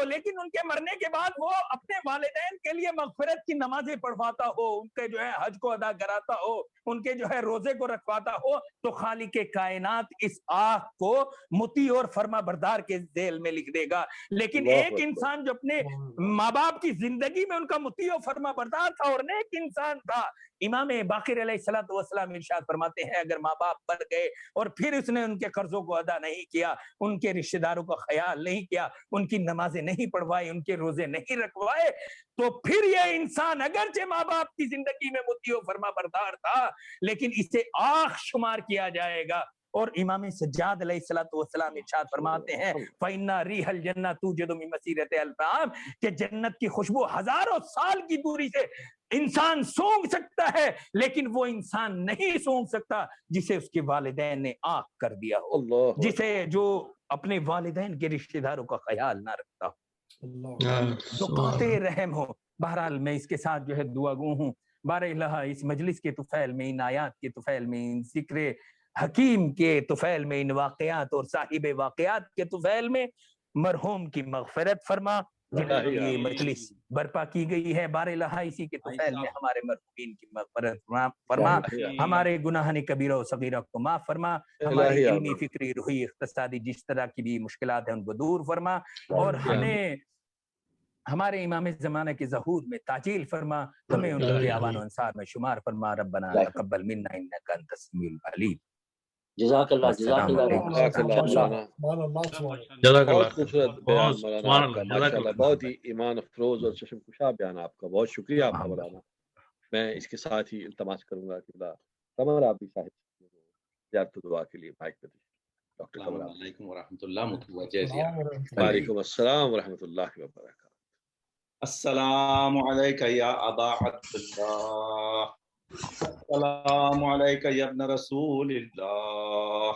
لیکن ان کے مرنے کے بعد وہ اپنے والدین کے لیے مغفرت کی نمازیں پڑھواتا ہو، ان کے جو ہے حج کو ادا کراتا ہو، ان کے جو ہے روزے کو رکھواتا ہو، تو خالق کائنات اس آنکھ کو مطیع اور فرما بردار کے ذیل میں لکھ دے گا۔ لیکن ایک انسان جو اپنے ماں باپ کی زندگی میں ان کا مطیع اور فرما بردار تھا اور نیک انسان تھا، امام باقر علیہ السلام ارشاد فرماتے ہیں اگر ماں باپ مر گئے اور پھر اس نے ان کے قرضوں کو ادا نہیں کیا، ان کے رشتہ داروں کا خیال نہیں کیا، ان کی نمازیں نہیں پڑھوائی، ان کے روزے نہیں رکھوائے، تو پھر یہ انسان اگرچہ ماں باپ کی زندگی میں مطیع و فرما بردار تھا لیکن اسے آنکھ شمار کیا جائے گا۔ اور امام سجاد علیہ السلام ارشاد فرماتے ہیں فَإِنَّ رِيحَ الْجَنَّةِ تُوجَدُ مِن مَسِيرَةِ أَلْفِ عَامٍ، کہ جنت کی خوشبو ہزاروں سال کی دوری سے انسان سونگھ سکتا ہے، لیکن وہ انسان نہیں سونگھ سکتا جسے اس کے والدین نے آنکھ کر دیا ہو، جسے جو اپنے والدین کے رشتہ داروں کا خیال نہ رکھتا ہو، جو قاطع رحم ہو۔ بہرحال میں اس کے ساتھ جو ہے دعا گو ہوں، بار الہ اس مجلس کے طفیل میں، ان آیات کے طفیل میں، ان ذکر حکیم کے طفیل میں، ان واقعات اور صاحب واقعات کے طفیل میں مرحوم کی مغفرت فرما، جنہیں یہ مجلس برپا کی گئی ہے، بار الہ اسی کے طفیل میں ہمارے مرحومین کی مغفرت فرما، ہمارے گناہ کبیرہ و صغیرہ کو معاف فرما، ہماری علمی فکری روحی اقتصادی جس طرح کی بھی مشکلات ہیں ان کو دور فرما، اور ہمیں ہمارے امام زمانہ کے ظہور میں تعجیل فرما، ہمیں ان کے آوان و انصار میں شمار فرما، ربنا تقبل منا انک انت السمیع العلیم۔ جزاک اللہ، جزاک اللہ، بہت خوبصورت بیان مولانا آپ کا، ماشاءاللہ، بہت ہی ایمان افروز اور چشم کشا بیان آپ کا، بہت شکریہ آپ کا مولانا۔ میں اس کے ساتھ ہی التماس کروں گا کہ قمر آپ بھی صاحب زیارت دعا کے لیے مائک پہ ڈاکٹر قمر۔ السلام علیکم ورحمۃ اللہ متوجہ۔ وعلیکم السلام ورحمۃ اللہ وبرکاتہ۔ السلام علیکہ یا ابا عبداللہ، السلام علیکہ یا ابن رسول اللہ،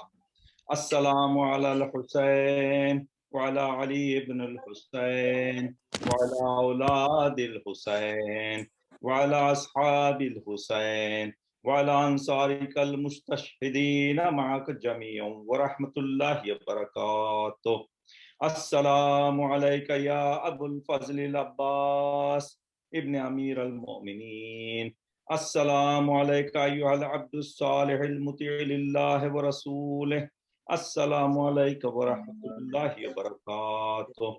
السلام علی الحسین وعلی علی ابن الحسین وعلی اولاد الحسین وعلی اصحاب الحسین وعلی انصارک المستشہدین معک جمیعا ورحمۃ اللہ وبرکاتہ۔ السلام علیکہ یا ابو الفضل العباس ابن امیر المؤمنین، السلام علیکہ ایھا العبد الصالح المطیع للہ ورسولہ، السلام علیکہ ورحمۃ اللہ وبرکاتہ۔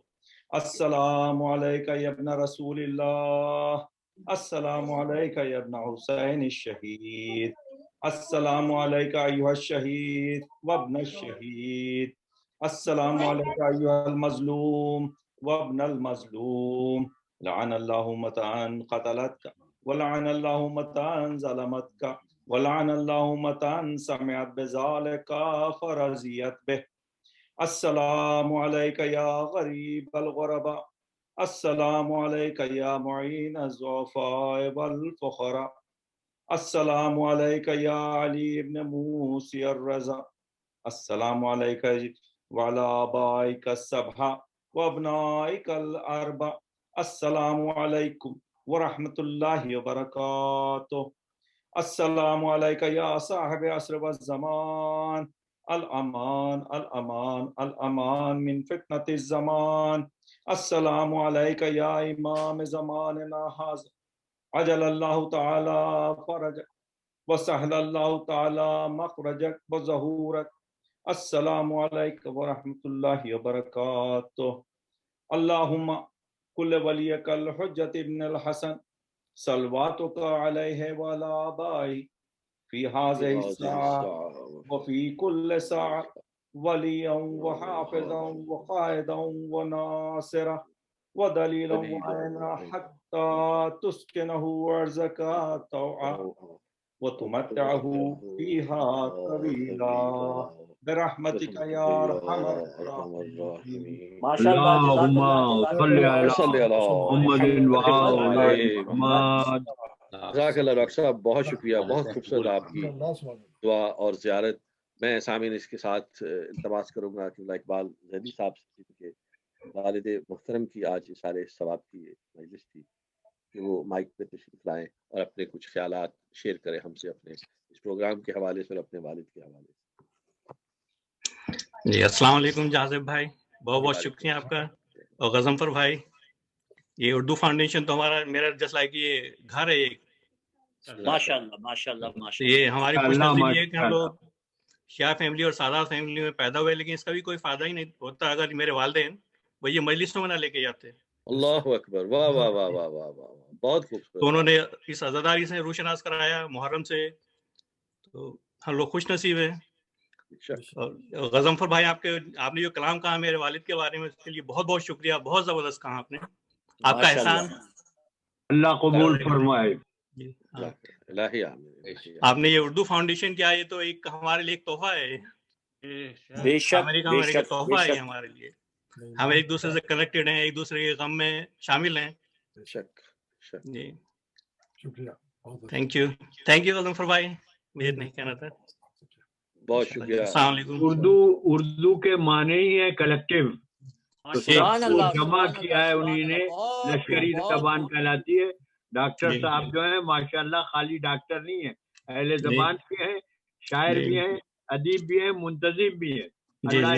السلام علیکہ یا ابن رسول اللہ، السلام علیکہ یا ابن حسین الشہید، السلام علیکہ ایھا الشہید وابن الشہید، السلام علیکہ ایھا المظلوم وابن المظلوم، لعن اللہ متان قتلتک ولعن اللہ متان ظلمتک ولعن اللہ متان سمعت بذالک فرضیت بہ۔ السلام علیکہ یا غریب الغرباء، السلام علیکہ یا معین الضعفاء والفقراء، السلام علیکہ یا علی ابن موسی الرضا، السلام علیکہ وعلی آبائک السبع وابنائک الاربع، السلام علیکم ورحمۃ اللہ وبرکاتہ۔ السلام علیکہ یا صاحب عصر والزمان، الامان الامان الامان من فتنة الزمان، السلام علیکہ یا امام زماننا ھذا، عجل اللہ تعالی فرجک وسہل اللہ تعالی مخرجک وظہورک، السلام علیکم ورحمۃ اللہ وبرکاتہ۔ اللہم کل ولیک الحجۃ ابن الحسن صلواتک علیہ وعلی آبائہ فی ھذہ الساعۃ وفی کل ساعۃ ولیا وحافظا وقائدا وناصرا ودلیلا وعینا حتی تسکنہ ارضک طوعا وتمتعہ فیہا طویلا برحمتک یا ارحم الراحمین۔ اللہم صلی علی محمد وعلی محمد۔ جزاک اللہ ڈاکٹر صاحب، بہت شکریہ، بہت خوبصورت آپ کی دعا اور زیارت۔ میں سامعین اس کے ساتھ التماس کروں گا کہ اقبال زیدی صاحب سے کہ والد محترم کی آج سارے ثواب کی مجلس تھی کہ وہ مائک پہ تشریف لائیں اور اپنے کچھ خیالات شیئر کریں ہم سے، اپنے اس پروگرام کے حوالے سے اور اپنے والد کے حوالے سے۔ جی السلام علیکم جازب بھائی، بہت بہت شکریہ آپ کا، اور غضنفر بھائی، یہ اردو فاؤنڈیشن تو ہمارا میرا جسٹ لائک یہ گھر ہے ایک، ماشاءاللہ ماشاءاللہ ماشاءاللہ۔ یہ ہماری خوش نصیبی ہے کہ ہم لوگ شیعہ فیملی اور سادات فیملی میں پیدا ہوئے، لیکن اس کا بھی کوئی فائدہ ہی نہیں ہوتا اگر میرے والدین وہ یہ مجلس میں نہ لے کے جاتے۔ اللہ اکبر، واہ واہ واہ واہ واہ واہ، بہت خوبصورت۔ تو انہوں نے اس عزاداری سے روشناس کرایا محرم سے، تو ہم لوگ خوش نصیب ہیں۔ غضنفر بھائی آپ نے جو کلام کہا میرے والد کے بارے میں، اس کے لیے بہت بہت شکریہ، بہت زبردست کہا آپ نے، آپ کا احسان اللہ قبول فرمائے۔ آپ نے یہ اردو فاؤنڈیشن کیا، یہ تو ایک ہمارے لیے ایک تحفہ ہے، بے شک امریکہ میں ایک تحفہ ہے ہمارے لیے، ہم ایک دوسرے سے کنیکٹڈ ہیں، ایک دوسرے کے غم میں شامل ہیں۔ جی شکریہ، تھینک یو غضنفر بھائی، مجھے نہیں کہنا تھا، بہت شکریہ۔ السلام علیکم۔ اردو کے معنی ہی ہے کلیکٹیو، تو سب کو جمع کیا ہے انہیں نے، لشکری زبان کہلاتی ہے۔ ڈاکٹر صاحب جو ہیں ماشاءاللہ خالی ڈاکٹر نہیں ہیں، اہل زبان بھی ہیں، شاعر بھی ہیں، ادیب بھی ہیں، منتظم بھی ہیں۔ اللہ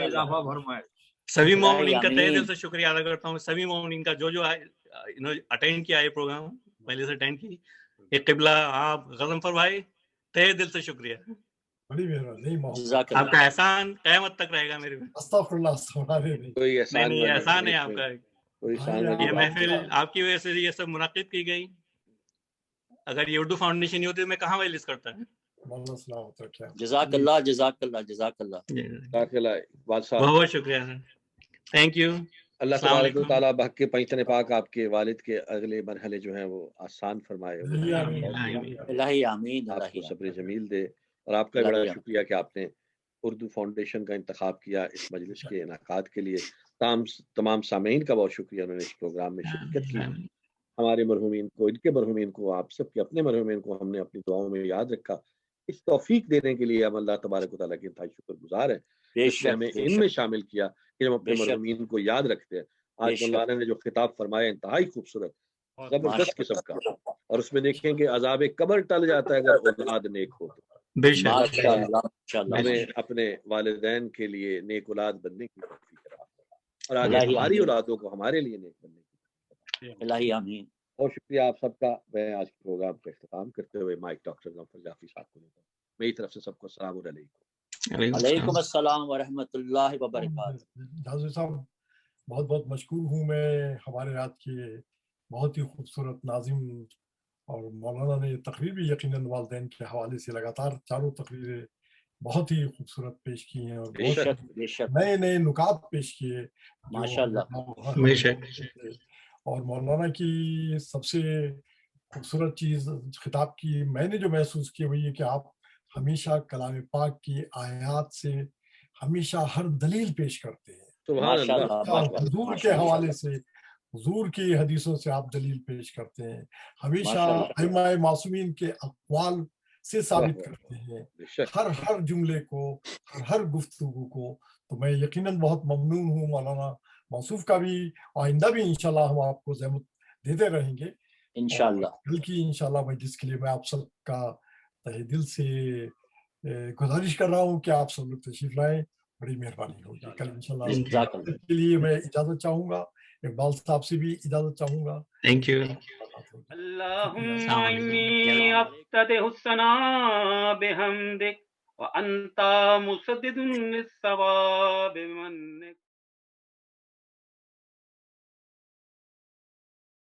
اضافہ فرمائے۔ سبھی مومنین کا تہہ دل سے شکریہ ادا کرتا ہوں، سبھی مومنین کا جو اٹینڈ کیا یہ پروگرام، پہلے سے اٹینڈ کی، ایک قبلہ آپ غضنفر بھائی تہہ دل سے شکریہ، بڑی مہربانی، آپ کا احسان قیامت تک رہے گا میرے میں۔ استغفر اللہ، کوئی احسان نہیں، احسان ہے آپ کا، کوئی یہ محفل آپ کی وجہ سے یہ سب منعقد کی گئی، اگر یہ اردو فاؤنڈیشن نہیں ہوتی تو میں کہاں مجلس کرتا ہے۔ جزاک اللہ جزاک اللہ جزاک اللہ، بہت بہت شکریہ سر، تھینک یو۔ اللہ تبارک و تعالیٰ بحق کے پنجتن پاک آپ کے والد کے اگلے مرحلے جو ہیں وہ آسان فرمائے، الہی آمین، آپ کو صبر جمیل دے، اور آپ کا بڑا شکریہ کہ آپ نے اردو فاؤنڈیشن کا انتخاب کیا اس مجلس کے انعقاد کے لیے۔ تمام سامعین کا بہت شکریہ، انہوں نے اس پروگرام میں شرکت کی، ہمارے مرحومین کو، ان کے مرحومین کو، آپ سب کے اپنے مرحومین کو ہم نے اپنی دعاؤں میں یاد رکھا۔ اس توفیق دینے کے لیے ہم اللہ تبارک و تعالیٰ کے انتہائی شکر گزار ہیں، جس نے ہمیں ان میں شامل کیا کہ ہم اپنے مرحومین کو یاد رکھتے ہیں۔ آج مولانا نے جو خطاب فرمایا انتہائی خوبصورت، زبردست قسم کا، اور اس میں دیکھیں کہ عذاب قبر ٹل جاتا ہے اگر اولاد نیک ہو تو۔ ہمیں اپنے والدین کے لیے نیک اولاد بننے کی توفیق عطا فرمائے، اور آگے ہماری اولادوں کو ہمارے لیے نیک بننے کی توفیق۔ الہی آمین۔ بہت شکریہ آپ سب کا۔ میں آج کے پروگرام کا اختتام کرتے ہوئے مائک ڈاکٹر غضنفر جعفری صاحب کو دیتا ہوں۔ میری طرف سے سب کو السلام علیکم۔ علیکم السلام ورحمۃ اللہ وبرکاتہ۔ جازب صاحب بہت بہت مشکور ہوں میں، ہمارے رات کے بہت ہی خوبصورت ناظم، اور مولانا نے تقریر بھی یقیناً والدین کے حوالے سے لگاتار چاروں تقریریں بہت ہی خوبصورت پیش کی ہیں، اور بہت نئے نئے نکات پیش کیے اور مولانا کی سب سے خوبصورت چیز خطاب کی میں نے جو محسوس کی وہ یہ کہ آپ ہمیشہ کلام پاک کی آیات سے ہمیشہ ہر دلیل پیش کرتے ہیں، حضور کے حوالے سے، حضور کی حدیثوں سے آپ دلیل پیش کرتے ہیں، ہمیشہ ائمہ معصومین کے اقوال سے ثابت کرتے ہیں، ہر جملے کو، ہر گفتگو کو۔ تو میں یقیناً بہت ممنون ہوں مولانا موصوف کا بھی، آئندہ بھی انشاءاللہ ہم آپ کو زحمت دیتے رہیں گے انشاءاللہ۔ کل کی انشاءاللہ مجلس کے لیے میں آپ سب کا تہہ دل سے گزارش کر رہا ہوں کہ آپ سب لوگ تشریف لائیں، بڑی مہربانی ہوگی۔ کل انشاءاللہ کے لیے میں اجازت چاہوں گا، اقبال صاحب سے بھی اجازت چاہوں گا۔ Thank you. اللہم انی افتتح الثناء بحمدک وانت مسدد للثواب